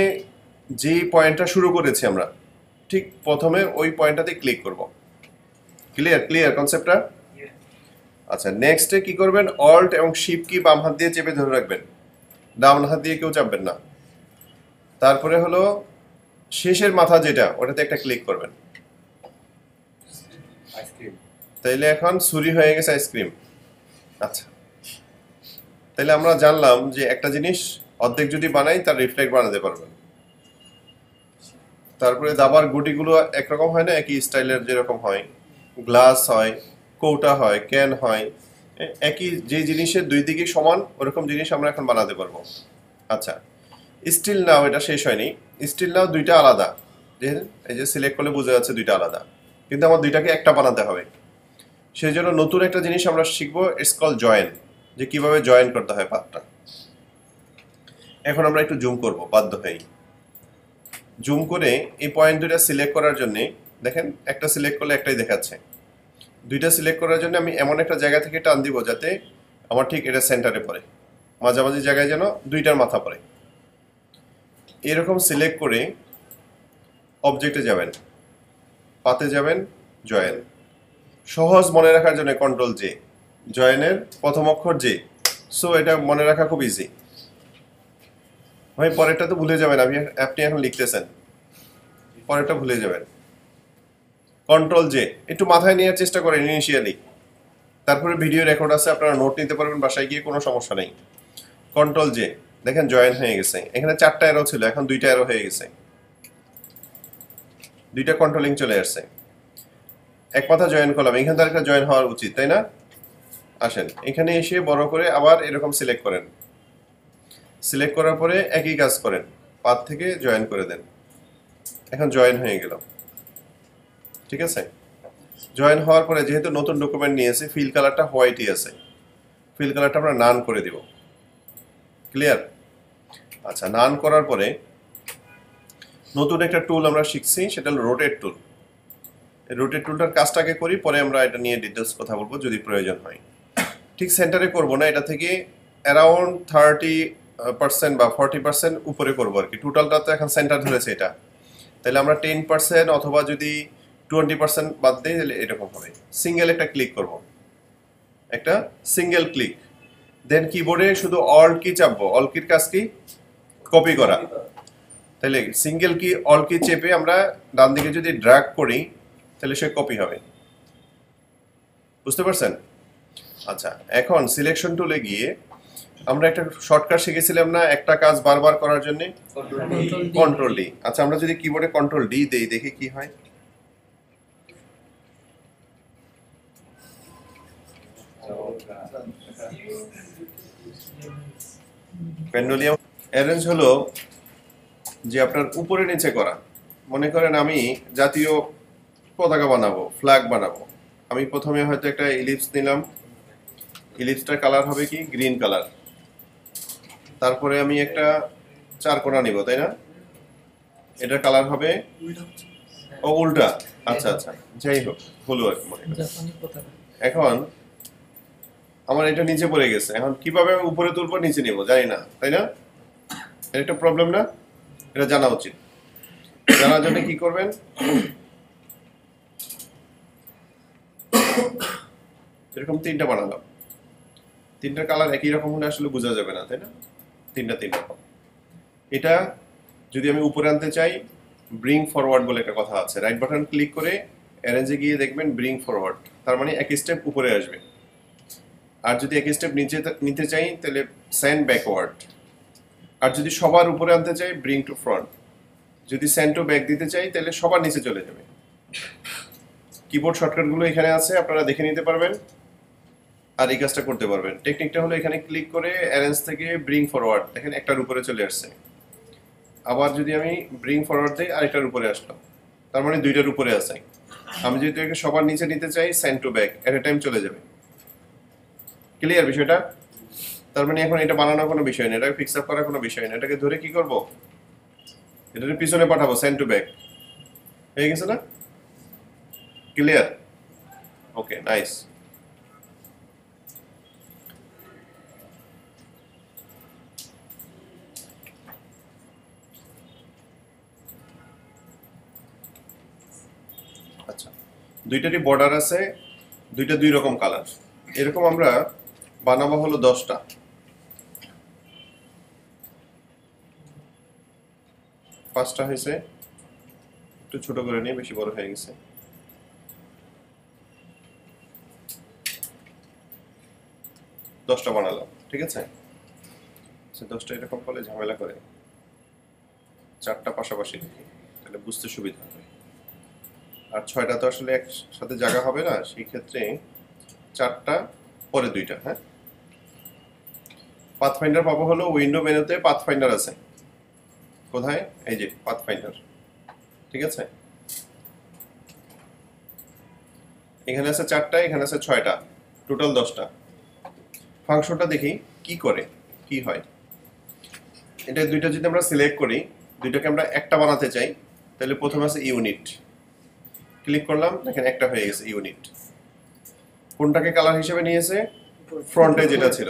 যেই পয়েন্টটা শুরু করেছি আমরা, ঠিক প্রথমে ওই পয়েন্টটাতে ক্লিক করব। ক্লিয়ার কনসেপ্টটা? আচ্ছা, নেক্সটে কি করবেন, অল্ট এবং শিফট কি বাম হাত দিয়ে চেপে ধরে রাখবেন, ডান হাত দিয়ে কেউ চাপবেন না। তারপরে হলো শেষের মাথা যেটা, ওটাতে একটা ক্লিক করবেন, আইসক্রিম। তাইলে এখন ছুরি হয়ে গেছে আইসক্রিম। আচ্ছা, তাহলে আমরা জানলাম যে একটা জিনিস অর্ধেক যদি বানাই তার রিফ্লেক্ট বানাতে পারবেন। তারপরে দাবার গুটিগুলো একরকম হয় না, একই স্টাইলের, যেরকম হয় গ্লাস হয়, কৌটা হয়, ক্যান হয়, একই যে জিনিসের দুই দিকে সমান ওরকম জিনিস আমরা এখন বানাতে পারবো। আচ্ছা, স্টিল নাও এটা শেষ হয়নি, স্টিল নাও 2টা আলাদা, এই যে সিলেক্ট করলে বোঝা যাচ্ছে 2টা আলাদা, কিন্তু আমার 2টাকে একটা বানাতে হবে। সেই জন্য নতুন একটা জিনিস আমরা শিখবো, ইটস কল জয়েন, যে কিভাবে জয়েন করতে হয় পাতটা। এখন আমরা একটু জুম করব বাধ্য হয়েই। জুম করে এই পয়েন্ট 2টা সিলেক্ট করার জন্য দেখেন, একটা সিলেক্ট করলে একটাই দেখাচ্ছে, 2টা সিলেক্ট করার জন্য আমি এমন একটা জায়গা থেকে টান দিব যাতে আমার ঠিক এটা সেন্টারে পড়ে, মাঝামাঝি জায়গায় যেন 2টার মাথা পড়ে। এরকম সিলেক্ট করে অবজেক্টে যাবেন, পাতে যাবেন, জয়েন। সহজ মনে রাখার জন্য কন্ট্রোল জে, জয়েনের প্রথম অক্ষর জে, সো এটা মনে রাখা খুব ইজি। ভাই পরেরটা তো ভুলে যাবেন, আপনি এখন লিখতেছেন, পরেরটা ভুলে যাবেন। কন্ট্রোল জে একটু মাথায় নেওয়ার চেষ্টা করেন ইনিশিয়ালি, তারপরে ভিডিও রেকর্ড আছে, আপনারা নোট নিতে পারবেন বাসায় গিয়ে, কোনো সমস্যা নেই। কন্ট্রোল জে, দেখেন জয়েন হয়ে গেছে, এখানে 4টা অ্যারো ছিল, এখন 2টা অ্যারো হয়ে গেছে, 2টা কন্ট্রোলিং চলে আসছে। এক মাথা জয়েন করলাম, এখান থেকে একটা জয়েন হওয়ার উচিত, তাই না? আসেন এখানে এসে বড় করে আবার এরকম সিলেক্ট করেন, সিলেক্ট করার পরে একই কাজ করেন, পাত থেকে জয়েন করে দেন, এখন জয়েন হয়ে গেল। ঠিক আছে, জয়েন হওয়ার পরে যেহেতু নতুন ডকুমেন্ট নিয়েছি, ফিল কালারটা হোয়াইটই আছে, ফিল কালারটা আমরা নান করে দিব। ক্লিয়ার? আচ্ছা, নান করার পরে নতুন একটা টুল আমরা শিখছি, সেটা হলো রোটেট টুল। রোটেট টুলটার কাজটাকে করি, পরে আমরা এটা নিয়ে ডিটেলস কথা বলবো যদি প্রয়োজন হয়। ঠিক সেন্টারে করব না, এটা থেকে অ্যারাউন্ড 30% বা 40% উপরে করবো আর কি। টোটালটা তো এখন সেন্টার ধরেছে এটা, তাহলে আমরা 10% অথবা যদি 20% বাদ দিই তাহলে এরকম হবে। সিঙ্গেল একটা ক্লিক করব, একটা সিঙ্গেল ক্লিক, দেন কিবোর্ডে শুধু অল্ট কি চাপবো, অল্ট কির কাজ কি? কপি করা। তাহলে সিঙ্গেল কি অল কি চেপে আমরা ডান দিকে যদি ড্র্যাগ করি তাহলে সে কপি হবে, বুঝতে পারছেন? আচ্ছা, এখন সিলেকশন টুলে গিয়ে আমরা একটা শর্টকাট শিখেছিলাম না একটা কাজ বারবার করার জন্য? Control D. আচ্ছা, আমরা যদি কিবোর্ডে কন্ট্রোল ডি দেই দেখি কি হয়। পেন্ডুলিয়াম অ্যারেঞ্জ হলো যে আপনার উপরে নিচে করা। মনে করেন আমি জাতীয় পতাকা বানাবো, ফ্ল্যাগ বানাবো, আমি প্রথমে হয়তো একটা ইলিপস নিলাম, ইলিপসটার কালার হবে কি গ্রিন কালার। তারপরে আমি একটা চারকোনা নিব, তাই না? এটার কালার হবে ও উল্টা। আচ্ছা আচ্ছা, যাই হোক, হলো আর কি মনে করেন। এখন আমার এটা নিচে পড়ে গেছে, এখন কিভাবে আমি উপরে তুলবো নিচে নিব জানি না, তাই না? এটা একটা প্রবলেম না? এটা জানা উচিত। জানার জন্য কি করবেন, এরকম তিনটা বানালাম, তিনটার কালার একই রকম হলে আসলে বোঝা যাবে না, তাই না? তিনটা রকম। এটা যদি আমি উপরে আনতে চাই, ব্রিং ফরওয়ার্ড বলে একটা কথা আছে। রাইট বাটন ক্লিক করে অ্যারেঞ্জে গিয়ে দেখবেন ব্রিং ফরওয়ার্ড, তার মানে এক স্টেপ উপরে আসবে। আর যদি এক স্টেপ নিচে নিতে চাই তাহলে সেন্ড ব্যাকওয়ার্ড। আর যদি সবার উপরে আনতে চাই ব্রিং টু ফ্রন্ট। যদি সেন্ড টু ব্যাক দিতে চাই তাহলে সবার নিচে চলে যাবে। কিবোর্ড শর্টকাটগুলো এখানে আছে, আপনারা দেখে নিতে পারবেন আর এই কাজটা করতে পারবেন। টেকনিকটা হলো এখানে ক্লিক করে অ্যারেঞ্জ থেকে ব্রিং ফরওয়ার্ড, দেখেন একটার উপরে চলে আসছে। আবার যদি আমি ব্রিং ফরওয়ার্ড দিই আরেকটার উপরে আসলাম, তার মানে দুইটার উপরে আছে। আমি যদি এটাকে সবার নিচে নিতে চাই send to back, at A time চলে যাবে। ক্লিয়ার বিষয়টা? তার মানে এখন এটা বানানোর কোনো বিষয় না, এটাকে ফিক্স আপ করার কোনো বিষয় না। এটাকে ধরে কি করব, এটাকে পিছনে পাঠাবো, সেন্ড টু ব্যাক। হয়ে গেছে না? ক্লিয়ার? ওকে, নাইস। আচ্ছা, দুইটারই বর্ডার আছে, দুইটা দুই রকম কালার। এরকম আমরা বানাবো হলো 10টা। 5টা হয়েছে, একটু ছোট করে নিয়ে, বেশি বড় হয়ে গেছে। 10টা বানালাম, ঠিক আছে? আচ্ছা, 10টা এরকম করলে ঝামেলা করে, 4টা পাশাপাশি দেখি, তাহলে বুঝতে সুবিধা হবে। আর 6টা তো আসলে একসাথে জায়গা হবে না, সেই ক্ষেত্রে 4টা পরে 2টা। হ্যাঁ, পাথফাইন্ডার পাবো হলো উইন্ডো মেনুতে পাথফাইন্ডার আছে। কোথায়? এই যে পাথফাইন্ডার, ঠিক আছে? এখানে আছে 4টা, এখানে আছে 6টা, টোটাল 10টা। ফাংশনটা দেখি কি করে, কি হয়। এটা দুইটা যদি আমরা সিলেক্ট করি, দুইটাকে আমরা একটা বানাতে চাই, তাহলে প্রথমে আছে ইউনিট, ক্লিক করলাম, দেখেন একটা হয়ে গেছে ইউনিট। কোনটাকে কালার হিসেবে নিয়েছে? ফ্রন্টে যেটা ছিল,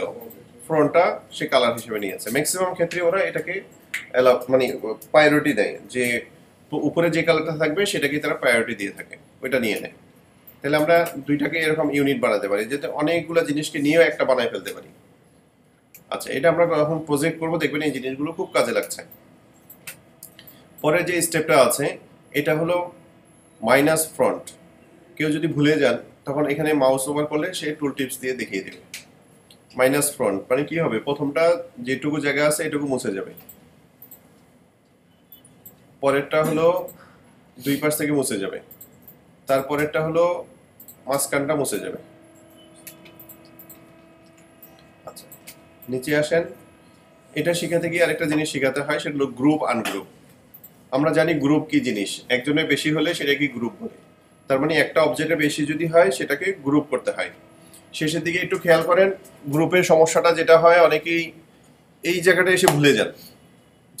ফ্রন্টটা সে কালার হিসেবে নিয়েছে। ম্যাক্সিমাম ক্ষেত্রে ওরা এটাকে মানে প্রায়োরিটি দেয়, যে উপরে যে কালারটা থাকবে সেটাকে তারা প্রায়োরিটি দিয়ে থাকে, ওইটা নিয়ে নেয়। তাহলে আমরা দুইটাকে এরকম ইউনিট বানাতে পারি, যাতে অনেকগুলো জিনিসকে নিয়েও একটা বানায় ফেলতে পারি। আচ্ছা, এটা আমরা যখন প্রজেক্ট করবো দেখবেন এই জিনিসগুলো খুব কাজে লাগছে। পরের যে স্টেপটা আছে এটা হলো মাইনাস ফ্রন্ট। কেউ যদি ভুলে যান তখন এখানে মাউস ওভার করলে সে টুল টিপস দিয়ে দেখিয়ে দেবে। মাইনাস ফ্রন্ট মানে কি হবে, প্রথমটা যেটুকু জায়গা আছে এটুকু মুছে যাবে, পরেরটা হলো দুই পাশ থেকে মুছে যাবে, তারপরেরটা হলো মাঝখানটা মুছে যাবে। আচ্ছা, নিচে আসেন। এটা শেখাতে গিয়ে আরেকটা জিনিস শেখাতে হয়, সেটা হলো গ্রুপ আনগ্রুপ। আমরা জানি গ্রুপ কি জিনিস, একজনের বেশি হলে সেটাকে গ্রুপ বলে। তার মানে একটা অবজেক্টের বেশি যদি হয় সেটাকে গ্রুপ করতে হয়। শেষের দিকে একটু খেয়াল করেন, গ্রুপের সমস্যাটা যেটা হয়, অনেকেই এই জায়গাটা এসে ভুলে যান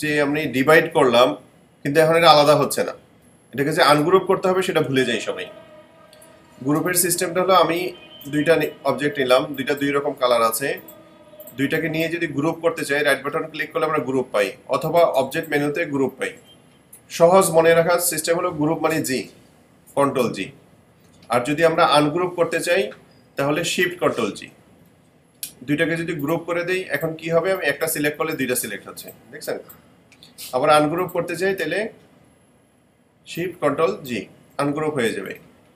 যে আমি ডিভাইড করলাম কিন্তু এখন এটা আলাদা হচ্ছে না, এটাকে যে আনগ্রুপ করতে হবে সেটা ভুলে যাই সবাই। গ্রুপের সিস্টেমটা হলো আমি দুইটা অবজেক্ট নিলাম, দুইটা দুই রকম কালার আছে, দুইটাকে নিয়ে যদি গ্রুপ করতে চাই রাইট বাটন ক্লিক করলে আমরা গ্রুপ পাই, অথবা অবজেক্ট মেনুতে গ্রুপ পাই। সহজ মনে রাখার সিস্টেম হলো গ্রুপ মানে জি, কন্ট্রোল জি। আর যদি আমরা আনগ্রুপ করতে চাই তাহলে শিফট কন্ট্রোল জি। দুইটাকে যদি গ্রুপ করে দেই এখন কি হবে, আমি একটা সিলেক্ট করলে দুইটা সিলেক্ট হচ্ছে, দেখছেন? আবার আনগ্রুপ করতে চাই তাহলে শিফট কন্ট্রোল জি, আনগ্রুপ হয়ে যাবে।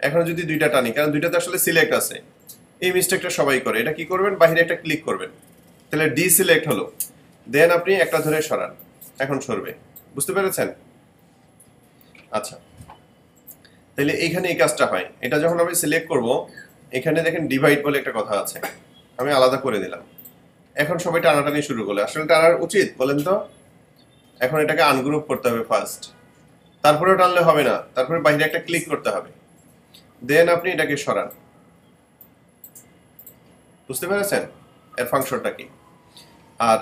এখন যদি দুইটা টানি, কারণ দুইটাতে আসলে সিলেক্ট আছে, এই মিস্টেকটা সবাই করে। এটা কি করবেন, বাইরে একটা ক্লিক করবেন, তাহলে ডি সিলেক্ট হলো, দেন আপনি একটা ধরে সরান, এখন সরবে। বুঝতে পেরেছেন? আচ্ছা, তাহলে এইখানে এই কাজটা হয়। এটা যখন আমি সিলেক্ট করব, এখানে দেখেন ডিভাইড বলে একটা কথা আছে, আমি আলাদা করে দিলাম। এখন সবাই টানাটানি শুরু করলে, আসলে টানার উচিত বলেন তো? এখন এটাকে আনগ্রুপ করতে হবে ফার্স্ট, তারপরেও টানলে হবে না, তারপরে বাইরে একটা ক্লিক করতে হবে, দেন আপনি এটাকে সরান। বুঝতে পেরেছেন এর ফাংশনটা কি? আর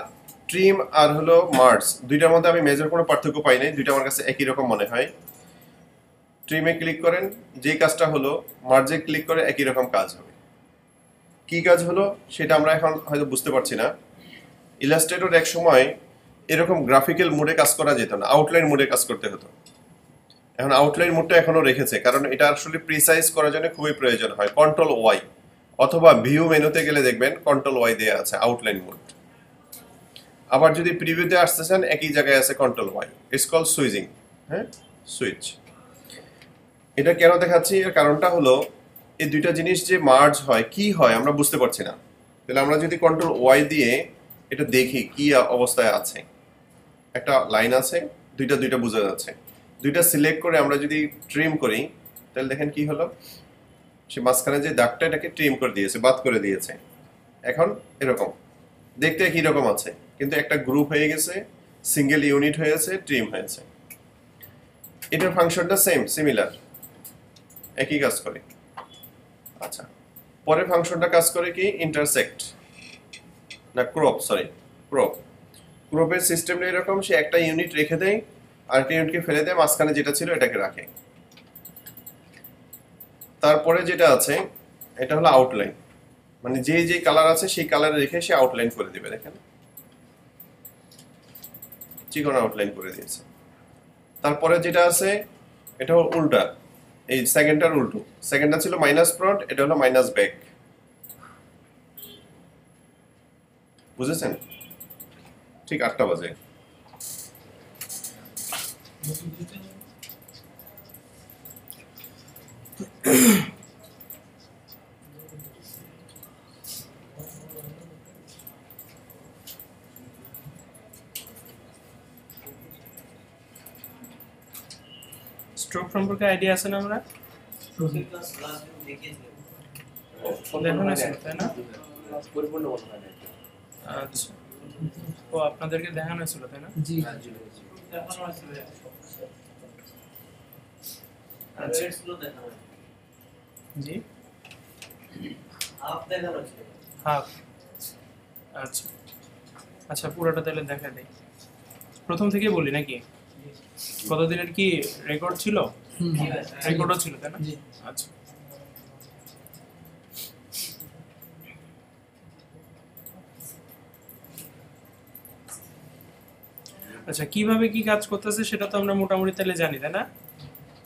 ট্রিম আর হলো মার্জ, দুইটার মধ্যে আমি মেজর কোনো পার্থক্য পাই নাই, দুইটা আমার কাছে একই রকম মনে হয়। ট্রিমে ক্লিক করেন, যে কাজটা হলো, মার্জে ক্লিক করে একই রকম কাজ হবে। কি কাজ হলো সেটা আমরা এখন হয়তো বুঝতে পারছি না। ইলাস্ট্রেটর এক সময় এরকম গ্রাফিক্যাল মোডে কাজ করা যেত না, আউটলাইন মোডে কাজ করতে হতো। এখন আউটলাইন মোডটা এখনো রেখেছে, কারণ এটা আসলে প্রিসাইজ করার জন্য খুবই প্রয়োজন হয়। কন্ট্রোল ওয়াই অথবা ভিউ মেনুতে গেলে দেখবেন কন্ট্রোল ওয়াই দেওয়া আছে আউটলাইন মোড। আবার যদি প্রিভিউতে আসতে চান, একই জায়গায় আছে control Y, it's call switching. হ্যাঁ, সুইচ। এটা কেন দেখাচ্ছি, এর কারণটা হলো এই দুইটা জিনিস যে মার্জ হয়, কি হয় আমরা বুঝতে পারছি না। তাহলে আমরা যদি কন্ট্রোল ওয়াই দিয়ে এটা দেখি কি অবস্থায় আছে, একটা লাইন আছে, দুইটা দুইটা বোঝা যাচ্ছে, দুইটা সিলেক্ট করে আমরা যদি ট্রিম করি, তাহলে দেখেন কি হলো, সে মাঝখানে যে দাগটা এটাকে ট্রিম করে দিয়েছে, বাদ করে দিয়েছে। এখন এরকম দেখতে একই রকম আছে, কিন্তু একটা গ্রুপ হয়ে গেছে, সিঙ্গেল ইউনিট হয়েছে, ট্রিম হয়েছে। এটার ফাংশনটা সেম, সিমিলার, একই কাজ করে। আচ্ছা, পরের ফাংশনটা কাজ করে কি, ইন্টারসেক্ট না ক্রপ, সরি ক্রপ। ক্রপের সিস্টেমটা এরকম, সে একটা ইউনিট রেখে দেয়, আরেকটা ইউনিটকে ফেলে দেয়, মাঝখানে যেটা ছিল এটাকে রাখে। তারপরে যেটা আছে এটা হলো আউটলাইন, মানে যে যে কালার আছে সেই কালারে রেখে সে আউটলাইন করে দিবে। দেখেন চিকন আউটলাইন করে দিয়েছে। তারপরে যেটা আছে এটা হলো উল্টা, এই সেকেন্ডটার উল্টো। সেকেন্ডটা ছিল মাইনাস ফ্রন্ট, এটা হলো মাইনাস ব্যাক। বুঝেছেন? ঠিক 8টা বাজে। স্ট্রোক সম্পর্কে আইডিয়া আছে না? আমরা দেখানো ছিল তাই না? আচ্ছা, ও আপনাদেরকে দেখানো ছিল তাই না? জি আচ্ছা জি, হাফ। আচ্ছা আচ্ছা, পুরোটা তাহলে দেখা দেই। প্রথম থেকে বলি নাকি? কতদিনের কি রেকর্ড ছিল? রেকর্ডও ছিল তাই না? জি। আচ্ছা, আচ্ছা কিভাবে কি কাজ করতেছে সেটা তো আমরা মোটামুটি তাহলে জানি তাই না?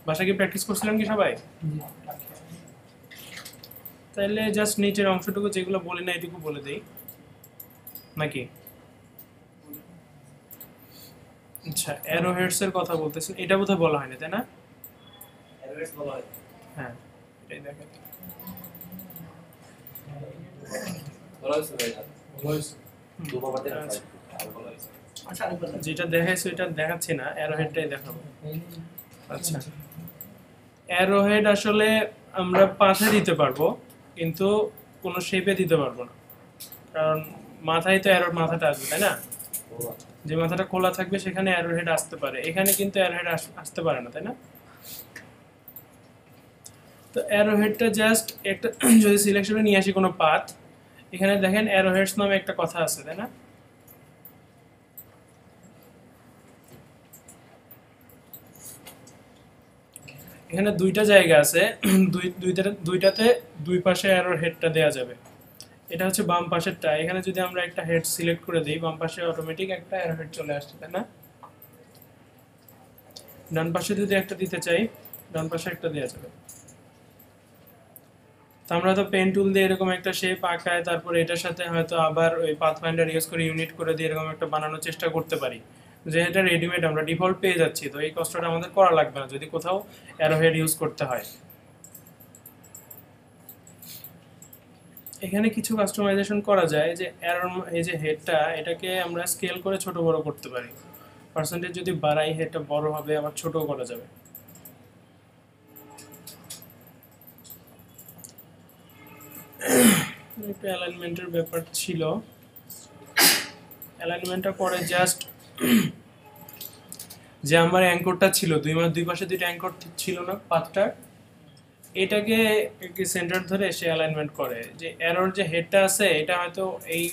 বাসায় কি প্র্যাকটিস করছিলেন কি সবাই? তাহলে জাস্ট নিচের অংশটুকু যেগুলো বলি না এটুকু বলে দেই নাকি? আচ্ছা, অ্যারো হেডস এর কথা বলতেছেন, এটা বোধহয় বলা হয়নি তাই না? হ্যাঁ, এটাই দেখেন। আচ্ছা, যেটা দেখাইছে এটা দেখাচ্ছি না, অ্যারো হেডটাই দেখাবো। আচ্ছা, অ্যারো হেড আসলে আমরা পাশে দিতে পারবো, কিন্তু কোনো শেপে দিতে পারবো না, কারণ মাথায় তো অ্যারোর মাথাটা আসবে তাই না? যে মাথাটা খোলা থাকবে সেখানে অ্যারো হেড আসতে পারে, এখানে কিন্তু অ্যারো হেড আসতে পারে না তাই না? তো অ্যারো হেডটা জাস্ট একটা যদি সিলেকশনে নিয়ে আসি কোনো পাথ, এখানে দেখেন অ্যারো হেডস নামে একটা কথা আছে তাই না? এখানে দুইটা জায়গা আছে, দুইটাতে দুই পাশে অ্যারো হেডটা দেওয়া যাবে। এটা হচ্ছে বাম পাশেরটা, এখানে যদি আমরা একটা হেড সিলেক্ট করে দিই, বাম পাশে অটোমেটিক একটা অ্যারো হেড চলে আসছে তাই না? ডান পাশে যদি একটা দিতে চাই, ডান পাশে একটা দেওয়া যাবে। তো আমরা তো পেন টুল দিয়ে এরকম একটা শেপ আঁকায়, তারপরে এটার সাথে হয়তো আবার ওই পাথফাইন্ডার ইউজ করে ইউনিট করে দিয়ে এরকম একটা বানানোর চেষ্টা করতে পারি। যে এটা রেডিমেড আমরা ডিফল্ট পেয়ে যাচ্ছি, তো এই কষ্টটা আমাদের করা লাগবে না যদি কোথাও অ্যারোহেড ইউজ করতে হয়। এখানে কিছু কাস্টমাইজেশন করা যায়, যে এই যে হেডটা এটাকে আমরা স্কেল করে ছোট বড় করতে পারি। পার্সেন্টেজ যদি বাড়াই হেডটা বড় হবে, আবার ছোটও করা যাবে। একটা অ্যালাইনমেন্টের ব্যাপার ছিল, অ্যালাইনমেন্টটা পরে জাস্ট যে আমার অ্যাঙ্করটা ছিল দুই পাশে দুইটা অ্যাঙ্কর ছিল না পাথটার, এটাকে সেন্টার ধরে সে অ্যালাইনমেন্ট করে। যে এরর যে হেডটা আছে এটা হয়তো এই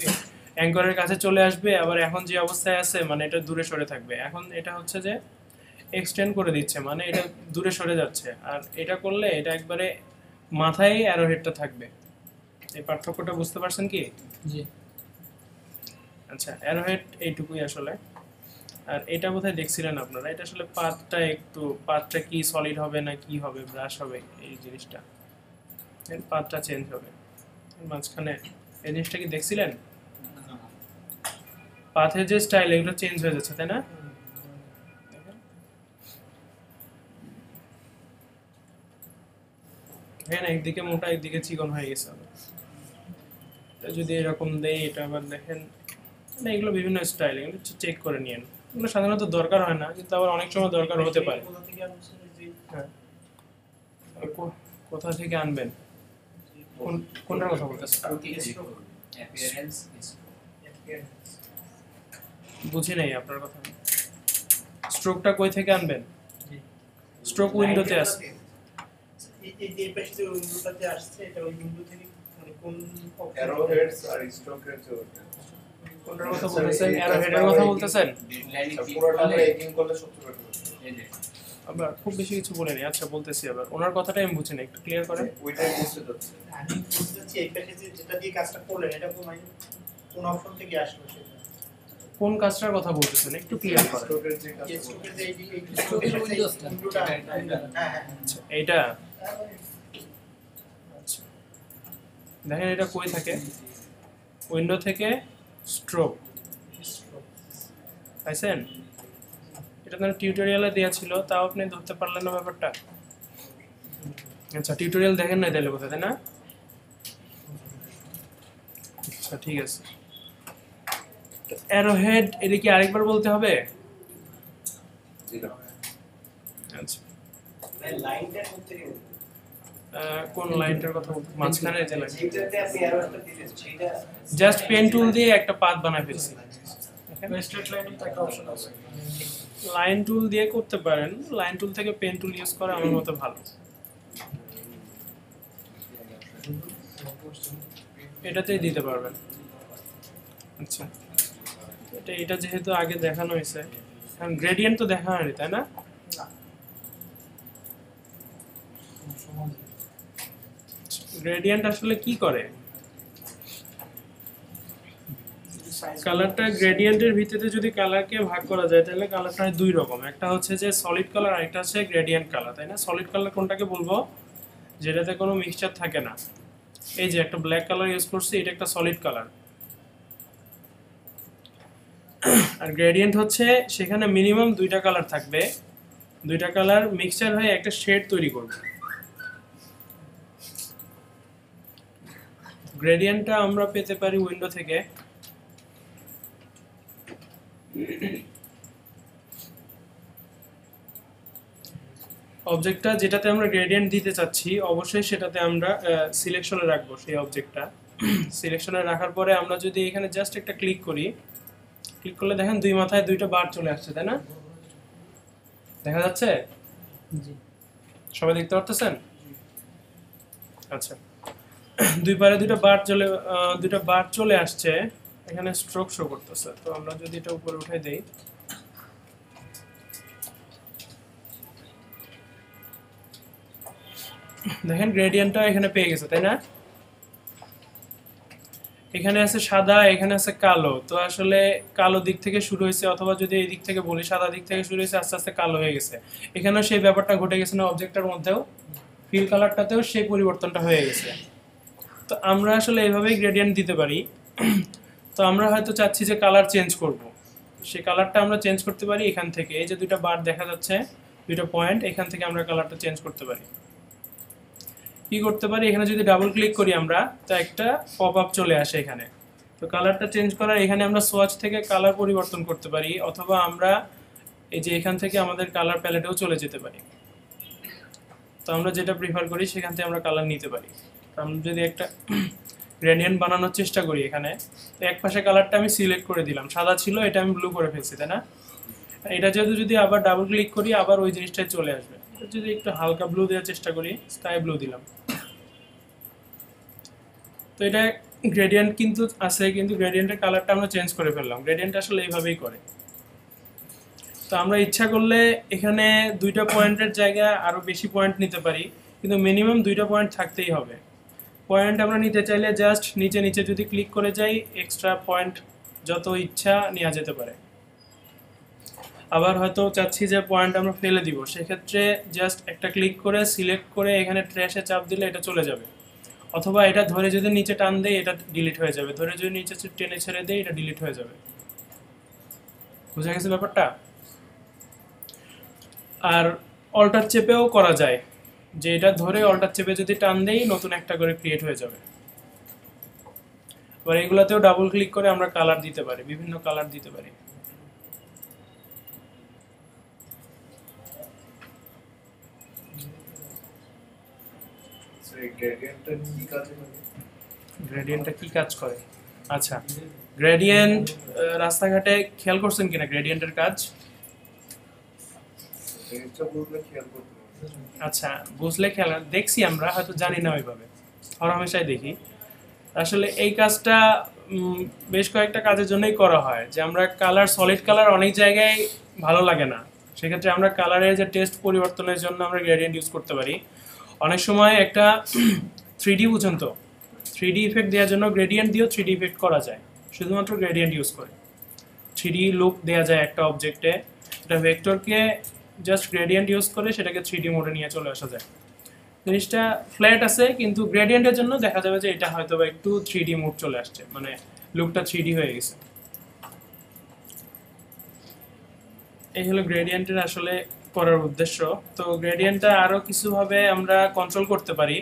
অ্যাঙ্করের কাছে চলে আসবে, আবার এখন যে অবস্থায় আছে মানে এটা দূরে সরে থাকবে। এখন এটা হচ্ছে যে এক্সটেন্ড করে দিচ্ছে, মানে এটা দূরে সরে যাচ্ছে। আর এটা করলে এটা একবারে মাথায় অ্যারো হেডটা থাকবে। এই পার্থক্যটা বুঝতে পারছেন কি? জি। আচ্ছা, অ্যারো হেড এইটুকুই আসলে। আর এটা কোথায় দেখছিলেন আপনারা? এটা আসলে পাতটা কি সলিড হবে না কি হবে, ব্রাশ হবে, এই জিনিসটা পাতটা চেঞ্জ হবে মাঝখানে। এই জিনিসটা কি দেখছিলেন? পাথের যে স্টাইল এগুলো চেঞ্জ হয়ে যাচ্ছে, তাই না? দেখেন একদিকে মোটা একদিকে চিকন হয়ে গেছে। যদি এরকম দেই, এটা আবার দেখেন, মানে এগুলো বিভিন্ন স্টাইল, এগুলো চেক করে নিয়েন। এগুলো সাধারণত দরকার হয় না, কিন্তু আবার অনেক সময় দরকার হতে পারে। হ্যাঁ, কোথা থেকে আনবেন? কোনটার কথা বলতেছেন? বুঝি নাই আপনার কথা। স্ট্রোকটা কই থেকে আনবেন? স্ট্রোক উইন্ডোতে আছে। এই পাশে যে উইন্ডোটাতে আসছে, এটা ওই উইন্ডো থেকে মানে কোন অ্যারোহেডস আর স্ট্রোকের যে কোনটার কথা বলতেছেন? অ্যারোহেডের কথা বলতেছেন? পুরোটা আমরা এগিং করলে 70% আবার খুব বেশি কিছু বলেনি। আচ্ছা বলতেছি, আবার ওনার কথাটা আমি বুঝি না, একটু ক্লিয়ার করেন। ওইটাই বুঝতে যাচ্ছে। আমি বুঝতে চাচ্ছি এই পাশে যেটা দিয়ে কাজটা করলেন এটা কোন অপশন থেকে আসলো সেটা। কোন কাজটার কথা বলতেছেন একটু ক্লিয়ার করেন। স্ট্রোকের যে কাজ এই স্ট্রোকের যে এই স্ট্রোকের উইন্ডোটা, হ্যাঁ হ্যাঁ আচ্ছা, এইটা আচ্ছা, দেখেন এটা কই থাকে? উইন্ডো থেকে স্ট্রোক পাইছেন? এটা তো টিউটোরিয়ালে দেওয়া ছিল, তাও আপনি ধরতে পারলেন না ব্যাপারটা। আচ্ছা, টিউটোরিয়াল দেখেন না তাহলে কোথায়, তাই না? আচ্ছা ঠিক আছে। অ্যারোহেড এটা কি আরেকবার বলতে হবে? আচ্ছা, লাইনটা করতে গেলে কোন লাইনটার কথা বলতে? মাঝখানে যে লাইন, যেটাতে আপনি অ্যারোটা দিলেন সেটা জাস্ট পেন টুল দিয়ে একটা পাথ বানায় ফেলছি। স্ট্রেট লাইনের তো একটা অপশন আছে। লাইন টুল দিয়ে করতে পারেন, লাইন টুল থেকে পেন টুল ইউজ করা আমার মতে ভালো। এটাতেই দিতে পারবেন। আচ্ছা, এটা যেহেতু আগে দেখানো হয়েছে, কারণ গ্রেডিয়েন্ট তো দেখা হয়নি, তাই না? গ্রেডিয়েন্ট আসলে কি করে? কালারটা গ্রেডিয়েন্টের ভিত্তিতে যদি কালারকে ভাগ করা যায় তাহলে কালারটা হয় দুই রকম। একটা হচ্ছে যে সলিড কালার, আর একটা হচ্ছে গ্রেডিয়েন্ট কালার, তাই না? সলিড কালার কোনটাকে বলবো? যেটাতে কোনো মিক্সচার থাকে না। এই যে একটা ব্ল্যাক কালার ইউজ করছি, এটা একটা সলিড কালার। আর গ্রেডিয়েন্ট হচ্ছে সেখানে মিনিমাম দুইটা কালার থাকবে, দুইটা কালার মিক্সচার হয়ে একটা শেড তৈরি করবে। গ্রেডিয়েন্টটা আমরা পেতে পারি উইন্ডো থেকে। অবজেক্টটা যেটাতে আমরা গ্রেডিয়েন্ট দিতে চাচ্ছি অবশ্যই সেটাতে আমরা সিলেকশনে রাখবো সেই অবজেক্টটা। সিলেকশনে রাখার পরে আমরা যদি এখানে জাস্ট একটা ক্লিক করি, ক্লিক করলে দেখেন দুই মাথায় দুইটা বার চলে আসছে, তাই না? দেখা যাচ্ছে? সবাই দেখতে পারতেছেন? আচ্ছা, দুই পারে দুইটা বার চলে আসছে। এখানে স্ট্রোক শো করতেছে, তো আমরা যদি এটা উপরে উঠাই দেই, দেখেন গ্রেডিয়েন্টটা এখানে পেয়ে গেছে, তাই না? এখানে আছে সাদা, এখানে আছে কালো। তো আসলে কালো দিক থেকে শুরু হয়েছে, অথবা যদি এই দিক থেকে বলি সাদা দিক থেকে শুরু হয়েছে, আস্তে আস্তে কালো হয়ে গেছে। এখানেও সেই ব্যাপারটা ঘটে গেছে না? অবজেক্টের মধ্যেও ফিল কালারটাতেও সেই পরিবর্তনটা হয়ে গেছে। তো আমরা আসলে এইভাবেই গ্রেডিয়েন্ট দিতে পারি। তো আমরা হয়তো চাচ্ছি যে কালার চেঞ্জ করব, সেই কালারটা আমরা চেঞ্জ করতে পারি এখান থেকে। এই যে দুইটা বার দেখা যাচ্ছে, দুইটা পয়েন্ট, এখান থেকে আমরা কালারটা চেঞ্জ করতে পারি। কি করতে পারি, এখানে যদি ডাবল ক্লিক করি আমরা, তো একটা পপ আপ চলে আসে এখানে। তো কালারটা চেঞ্জ করার এখানে আমরা সোয়াচ থেকে কালার পরিবর্তন করতে পারি, অথবা আমরা এই যে এখান থেকে আমাদের কালার প্যালেটেও চলে যেতে পারি। তো আমরা যেটা প্রিফার করি সেখান থেকে আমরা কালার নিতে পারি। তো আমরা যদি একটা গ্রেডিয়েন্ট বানানোর চেষ্টা করি এখানে, তো এক পাশে কালারটা আমি সিলেক্ট করে দিলাম, সাদা ছিল এটা আমি ব্লু করে ফেলছি, তাই না? এটা যেহেতু যদি আবার ডাবল ক্লিক করি আবার ওই জিনিসটাই চলে আসবে। যদি একটু হালকা ব্লু দেওয়ার চেষ্টা করি, স্কাই ব্লু দিলাম। তো এটা গ্রেডিয়েন্ট কিন্তু আছে, কিন্তু গ্রেডিয়েন্টের কালারটা আমরা চেঞ্জ করে ফেললাম। গ্রেডিয়েন্ট আসলে এইভাবেই করে। তো আমরা ইচ্ছা করলে এখানে দুইটা পয়েন্টের জায়গায় আরো বেশি পয়েন্ট নিতে পারি, কিন্তু মিনিমাম দুইটা পয়েন্ট থাকতেই হবে। পয়েন্ট আমরা নিতে চাইলে জাস্ট নিচে নিচে যদি ক্লিক করে যাই, এক্সট্রা পয়েন্ট যত ইচ্ছা নেওয়া যেতে পারে। আবার হয়তো চাচ্ছি যে পয়েন্ট আমরা ফেলে দিব, সেক্ষেত্রে জাস্ট একটা ক্লিক করে সিলেক্ট করে এখানে ট্র্যাশে চাপ দিলে এটা চলে যাবে। অথবা এটা ধরে যদি নিচে টান দেই এটা ডিলিট হয়ে যাবে, ধরে যদি নিচে টেনে ছেড়ে দেই এটা ডিলিট হয়ে যাবে। বুঝা গেছে ব্যাপারটা? আর অল্টার চেপেও করা যায়, যে এটা ধরে অল্টার চেপে যদি টান দেই নতুন একটা করে ক্রিয়েট হয়ে যাবে। এবার এগুলাতেও ডাবল ক্লিক করে আমরা কালার দিতে পারি, বিভিন্ন কালার দিতে পারি। গ্রেডিয়েন্টটা কি কাজ করে? আচ্ছা, গ্রেডিয়েন্ট রাস্তাঘাটে খেয়াল করছেন কিনা গ্রেডিয়েন্টের কাজ? আচ্ছা, বুঝলে খেয়াল, দেখছি আমরা, হয়তো জানি না ওইভাবে, হরহামেশাই দেখি। আসলে এই কাজটা বেশ কয়েকটা কাজের জন্যই করা হয়, যে আমরা কালার, সলিড কালার অনেক জায়গায় ভালো লাগে না, সেক্ষেত্রে আমরা কালারের যে টেস্ট পরিবর্তনের জন্য আমরা গ্রেডিয়েন্ট ইউজ করতে পারি। অনেক সময় একটা 3D বুঝুন তো, 3D ইফেক্ট দেওয়ার জন্য গ্রেডিয়েন্ট দিয়েও 3D ইফেক্ট করা যায়, শুধুমাত্র গ্রেডিয়েন্ট ইউজ করে 3D লুক দেওয়া যায় একটা অবজেক্টে। এটা ভেক্টরকে জাস্ট গ্রেডিয়েন্ট ইউজ করে সেটাকে 3D মোডে নিয়ে চলে আসা যায়। জিনিসটা ফ্ল্যাট আছে, কিন্তু গ্রেডিয়েন্টের জন্য দেখা যাবে যে এটা হয়তো বা একটু 3D মোড চলে আসছে, মানে লুকটা 3D হয়ে গেছে। এই হলো গ্রেডিয়েন্টের আসলে করার উদ্দেশ্য। তো গ্রেডিয়েন্টটা আরো কিছুভাবে আমরা কন্ট্রোল করতে পারি।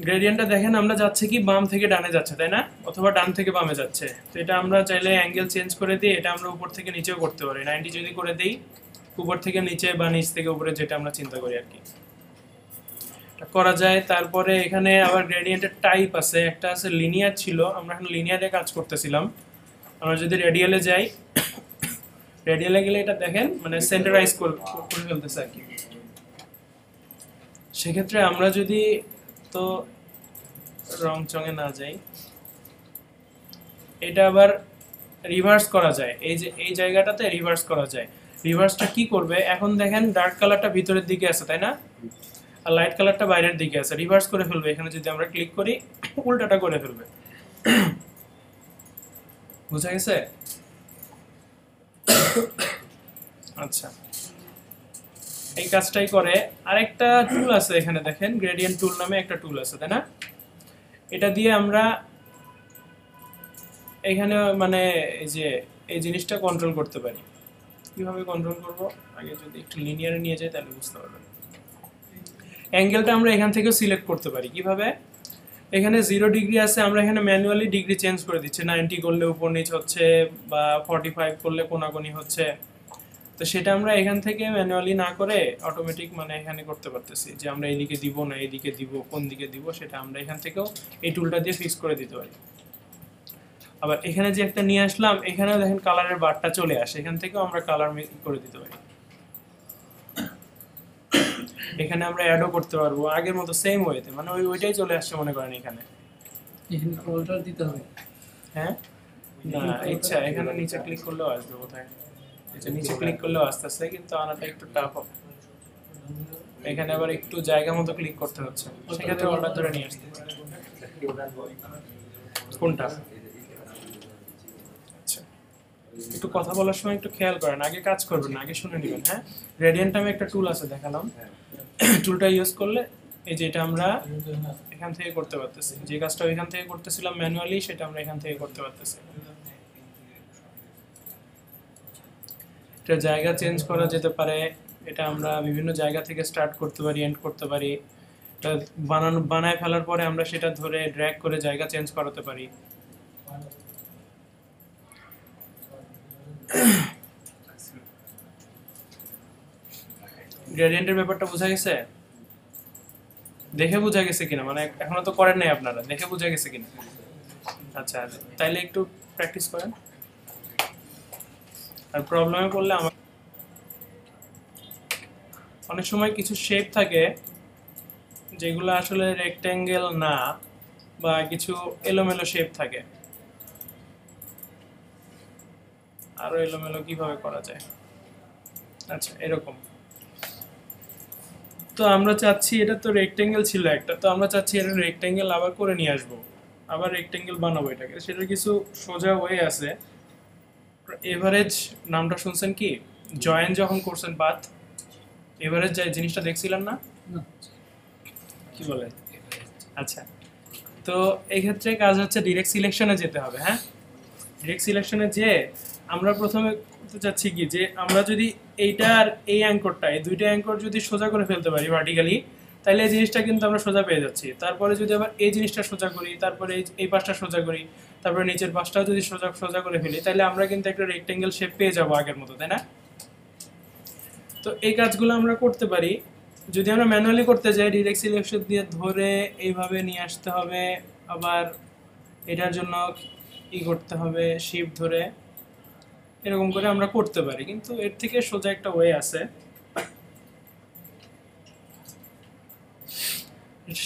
গ্রেডিয়েন্টটা দেখেন আমরা যাচ্ছে কি বাম থেকে ডানে যাচ্ছে, তাই না? অথবা ডান থেকে বামে যাচ্ছে। তো এটা আমরা চাইলে অ্যাঙ্গেল চেঞ্জ করে দিই, এটা আমরা উপর থেকে নিচেও করতে পারি। 90 যদি করে দিই, উপর থেকে নিচে বা নিচ থেকে উপরে, যেটা আমরা চিন্তা করি আর কি, এটা করা যায়। তারপরে এখানে আবার গ্রেডিয়েন্টের টাইপ আছে, একটা আছে লিনিয়ার ছিল, আমরা এখন লিনিয়ারে কাজ করতেছিলাম। আমরা যদি রেডিয়ালে যাই, রেডিয়ালে গেলে এটা দেখেন মানে সেন্টারাইজ করে ফেলতেছে আর কি। সেক্ষেত্রে আমরা যদি তো রং চঙে না যাই, এটা আবার রিভার্স করা যায়। এই যে এই জায়গাটাতে রিভার্স করা যায়। রিভার্সটা কি করবে, এখন দেখেন ডার্ক কালারটা ভিতরের দিকে আছে, তাই না? আর লাইট কালারটা বাইরের দিকে আছে। রিভার্স করে ফেলবে, এখানে যদি আমরা ক্লিক করি উল্টাটা করে ফেলবে। বুঝা গেছে? আচ্ছা, এই কাজটাই করে। আরেকটা টুল আছে এখানে দেখেন, গ্রেডিয়েন্ট টুল নামে একটা টুল আছে, তাই না? এটা দিয়ে আমরা এখানে মানে এই যে এই জিনিসটা কন্ট্রোল করতে পারি। কিভাবে কন্ট্রোল করব, আগে যদি একটু লিনিয়ারে নিয়ে যাই তাহলে বুঝতে পারবেন। অ্যাঙ্গেলটা আমরা এখান থেকে সিলেক্ট করতে পারি। কিভাবে? এখানে 0 ডিগ্রি আছে, আমরা এখানে ম্যানুয়ালি ডিগ্রি চেঞ্জ করে দিচ্ছি। 90 করলে উপর নিচ হচ্ছে, বা 45 করলে কোনাকুনি হচ্ছে। তো সেটা আমরা এখান থেকে ম্যানুয়ালি না করে অটোমেটিক মানে এখানে করতে পারতেছি, যে আমরা এইদিকে দিব না এইদিকে দিব, কোন দিকে দিব সেটা আমরা এখান থেকেও এই টুলটা দিয়ে ফিক্স করে দিতে পারি। আবার এখানে যে একটা নিয়ে আসলাম, এখানেও দেখেন কালারের বারটা চলে আসে, এখান থেকেও আমরা কালার করে দিতে পারি। এখানে আমরা অ্যাডও করতে পারবো আগের মতো সেম ওয়েতে, মানে ওইটাই চলে আসছে মনে করেন এখানে। এখানে অল্টার দিতে হবে। হ্যাঁ, না ইচ্ছা এখানে নিচে ক্লিক করলেও আসবে কোথায়, নিচে ক্লিক করলেও আসতেছে, কিন্তু আনাটা একটু টাফ হবে। এখানে আবার একটু জায়গা মতো ক্লিক করতে হচ্ছে, সেক্ষেত্রে অর্ডার ধরে নিয়ে আসতে হবে। কোনটা? আচ্ছা, একটু কথা বলার সময় একটু খেয়াল করেন, আগে কাজ করবেন না, আগে শুনে নেবেন। হ্যাঁ, গ্রেডিয়েন্ট নামে একটা টুল আছে দেখালাম, টুলটা ইউজ করলে এই যে এটা আমরা এখান থেকে করতে পারতেছি, যে কাজটা এখান থেকে করতেছিলাম ম্যানুয়ালি সেটা আমরা এখান থেকে করতে পারতেছি। এটা জায়গা চেঞ্জ করা যেতে পারে, এটা আমরা বিভিন্ন জায়গা থেকে স্টার্ট করতে পারি, এন্ড করতে পারি। এটা বানায় ফেলার পরে আমরা সেটা ধরে ড্র্যাগ করে জায়গা চেঞ্জ করাতে পারি। গ্রেডিয়েন্টের ব্যাপারটা বোঝা গেছে? দেখে বোঝা গেছে কিনা, মানে এখনো তো করেন নাই আপনারা, দেখে বোঝা গেছে কিনা? আচ্ছা, তাইলে একটু প্র্যাকটিস করেন। আর প্রবলেমে পড়লে আমার অনেক সময় কিছু শেপ থাকে যেগুলো আসলে রেক্ট্যাঙ্গেল না, বা কিছু এলোমেলো শেপ থাকে। আরো এলোমেলো কিভাবে করা যায়? আচ্ছা, এরকম। তো আমরা চাচ্ছি, এটা তো রেক্ট্যাঙ্গেল ছিল একটা, তো আমরা চাচ্ছি এটা রেক্ট্যাঙ্গেল আবার করে নিয়ে আসবো, আবার রেক্ট্যাঙ্গেল বানাবো এটাকে। সেটার কিছু সোজা ওয়ে আছে। এভারেজ নামটা শুনছেন কি? জয়েন যখন করছেন পাথ, এভারেজ জিনিসটা দেখছিলেন না? না। কি বলে? আচ্ছা, তো এই ক্ষেত্রে কাজ হচ্ছে ডিরেক্ট সিলেকশনে যেতে হবে। হ্যাঁ, ডিরেক্ট সিলেকশনে যে আমরা প্রথমে করতে চাচ্ছি কি, যে আমরা যদি এইটা আর এই অ্যাঙ্করটা, এই দুইটা অ্যাঙ্কর যদি সোজা করে ফেলতে পারি ভার্টিক্যালি, তাহলে এই জিনিসটা কিন্তু আমরা সোজা পেয়ে যাচ্ছি। তারপরে যদি আবার এই জিনিসটা সোজা করি, তারপরে এই পাশটা সোজা করি, তারপরে নিচের পাশটাও যদি সোজা সোজা করে ফেলি, তাহলে আমরা কিন্তু একটা রেক্ট্যাঙ্গেল শেপ পেয়ে যাবো আগের মতো, তাই না? তো এই কাজগুলো আমরা করতে পারি। যদি আমরা ম্যানুয়ালি করতে যাই, ডিরেক্ট সিলেকশন দিয়ে ধরে এইভাবে নিয়ে আসতে হবে, আবার এটার জন্য ই করতে হবে, শিফট ধরে, এরকম করে আমরা করতে পারি। কিন্তু এর থেকে সোজা একটা ওয়ে আছে,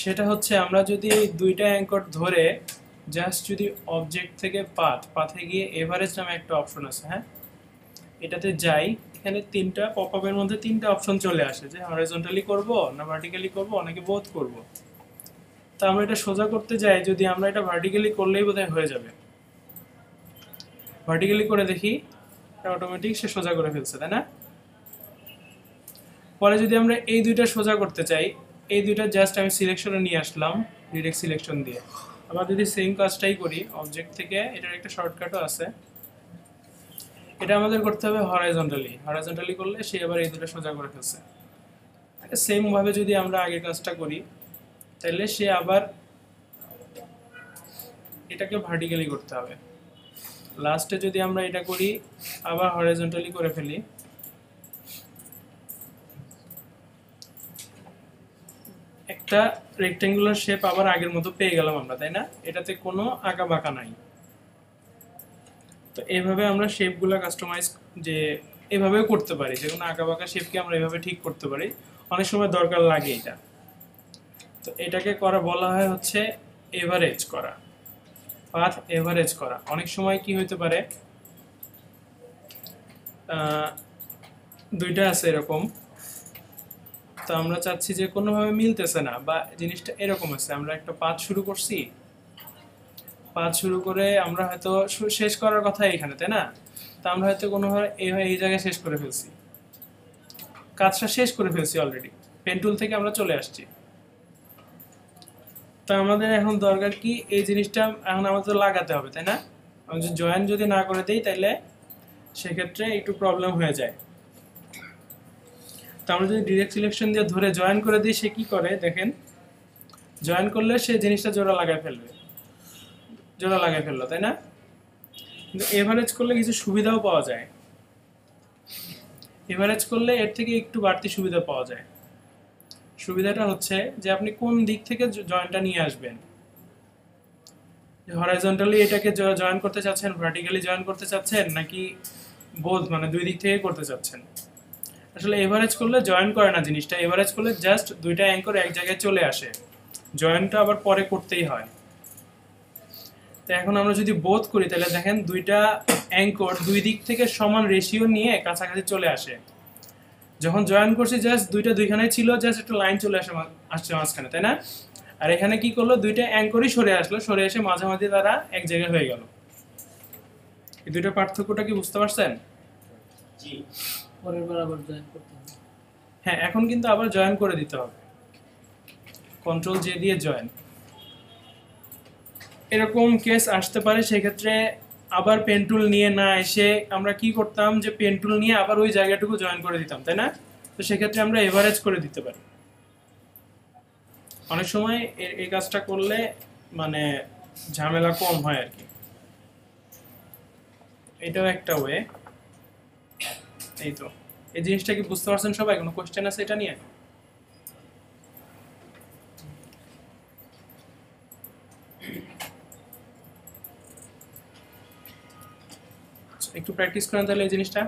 সেটা হচ্ছে আমরা যদি দুইটা অ্যাঙ্কর ধরে জাস্ট যদি অবজেক্ট থেকে পাথে গিয়ে এভারেজ নামে একটা অপশন আছে, হ্যাঁ, এটাতে যাই, এখানে তিনটা পপআপের মধ্যে তিনটা অপশন চলে আসে, যে হরাইজন্টালি করব না ভার্টিক্যালি করব, নাকি বোথ করব। তো আমরা এটা সোজা করতে যাই, যদি আমরা এটা ভার্টিক্যালি করলেই বোধহয় হয়ে যাবে। ভার্টিক্যালি করে দেখি, অটোমেটিক সে সোজা করে ফেলছে, তাই না? পরে যদি আমরা এই দুইটা সোজা করতে চাই, এই দুইটা জাস্ট আমি সিলেকশনে নিয়ে আসলাম ডিরেক্ট সিলেকশন দিয়ে। আবার যদি সেম কাজটাই করি অবজেক্ট থেকে, এটার একটা শর্টকাটও আছে, এটা আমাদের করতে হবে হরাইজন্টালি করলে সে আবার এই দুটো সোজা করে ফেলছে। সেম ভাবে যদি আমরা আগের কাজটা করি, তাহলে সে আবার এটাকে ভার্টিক্যালি করতে হবে। লাস্টে যদি আমরা এটা করি, আবার হরাইজন্টালি করে ফেলি, একটা রেক্ট্যাঙ্গুলার শেপ আবার আগের মতো পেয়ে গেলাম আমরা, তাই না? এটাতে কোনো আঁকা বাঁকা নাই। তো এইভাবে আমরা শেপগুলো কাস্টমাইজ যে এভাবেও করতে পারি, যে কোনো আঁকা বাঁকা শেপকে আমরা এভাবে ঠিক করতে পারি, অনেক সময় দরকার লাগে এটা। তো এটাকে করা বলা হয় হচ্ছে এভারেজ করা, পাথ এভারেজ করা। অনেক সময় কি হইতে পারে, দুইটা আছে এরকম, তো আমরা চাচ্ছি যে কোনোভাবে মিলতেছে না, বা জিনিসটা এরকম আছে, আমরা একটা পাথ শুরু করছি, পাথ শুরু করে আমরা হয়তো শেষ করার কথা এখানে, তাই না? তা আমরা হয়তো কোনোভাবে এই জায়গায় শেষ করে ফেলছি, কাজটা শেষ করে ফেলছি অলরেডি, পেন টুল থেকে আমরা চলে আসছি। তা আমাদের এখন দরকার কি, এই জিনিসটা এখন আমাদের লাগাতে হবে, তাই না? আমি যদি জয়েন যদি না করে দিই, তাহলে সেক্ষেত্রে একটু প্রবলেম হয়ে যায়। তো আমরা যদি ডিরেক্ট সিলেকশন দিয়ে ধরে জয়েন করে দিই, সে কি করে দেখেন, জয়েন করলে সে জিনিসটা জোড়া লাগাই ফেললো, তাই না? কিন্তু এভারেজ করলে কিছু সুবিধাও পাওয়া যায়। এভারেজ করলে এর থেকে একটু বাড়তি সুবিধা পাওয়া যায়। সুবিধাটা হচ্ছে যে আপনি কোন দিক থেকে জয়েন্টটা নিয়ে আসবেন, হরাইজন্টালি এটাকে জয়েন করতে চাচ্ছেন, ভার্টিক্যালি জয়েন করতে চাচ্ছেন, নাকি বোথ, মানে দুই দিক থেকে করতে চাচ্ছেন। আসলে এভারেজ করলে জয়েন করে না জিনিসটা, এভারেজ করলে জাস্ট দুইটা অ্যাঙ্কর এক জায়গায় চলে আসে, জয়েন্টটা আবার পরে করতেই হয়। তো এখন আমরা যদি বোথ করি, তাহলে দেখেন দুইটা অ্যাঙ্কর দুই দিক থেকে সমান রেশিও নিয়ে কাছাকাছি চলে আসে। যখন জয়েন করছি জাস্ট দুইটা দুইখানে ছিল, জাস্ট একটা লাইন চলে আসছে মাঝখানে, তাই না? আর এখানে কি করলো, দুইটা অ্যাঙ্করই সরে এসে মাঝামাঝি তারা এক জায়গায় হয়ে গেল। এই দুইটা পার্থক্যটা কি বুঝতে পারছেন? জি। পরের বার আবার জয়েন করতে হবে। হ্যাঁ, এখন কিন্তু আবার জয়েন করে দিতে হবে, কন্ট্রোল জে দিয়ে জয়েন। এরকম কেস আসতে পারে, সেক্ষেত্রে আবার পেন টুল নিয়ে না এসে আমরা কি করতাম যে পেন টুল নিয়ে আবার ওই জায়গাটুকু জয়েন করে দিতাম, তাই না? তো সেক্ষেত্রে আমরা এভারেজ করে দিতে পারি। অনেক সময় এই কাজটা করলে মানে ঝামেলা কম হয় আর কি। এটাও একটা ওয়ে। এই তো, এই জিনিসটা কি বুঝতে পারছেন সবাই? কোনো কোশ্চেন আছে এটা নিয়ে? একটু প্র্যাকটিস করেন তাহলে এই জিনিসটা।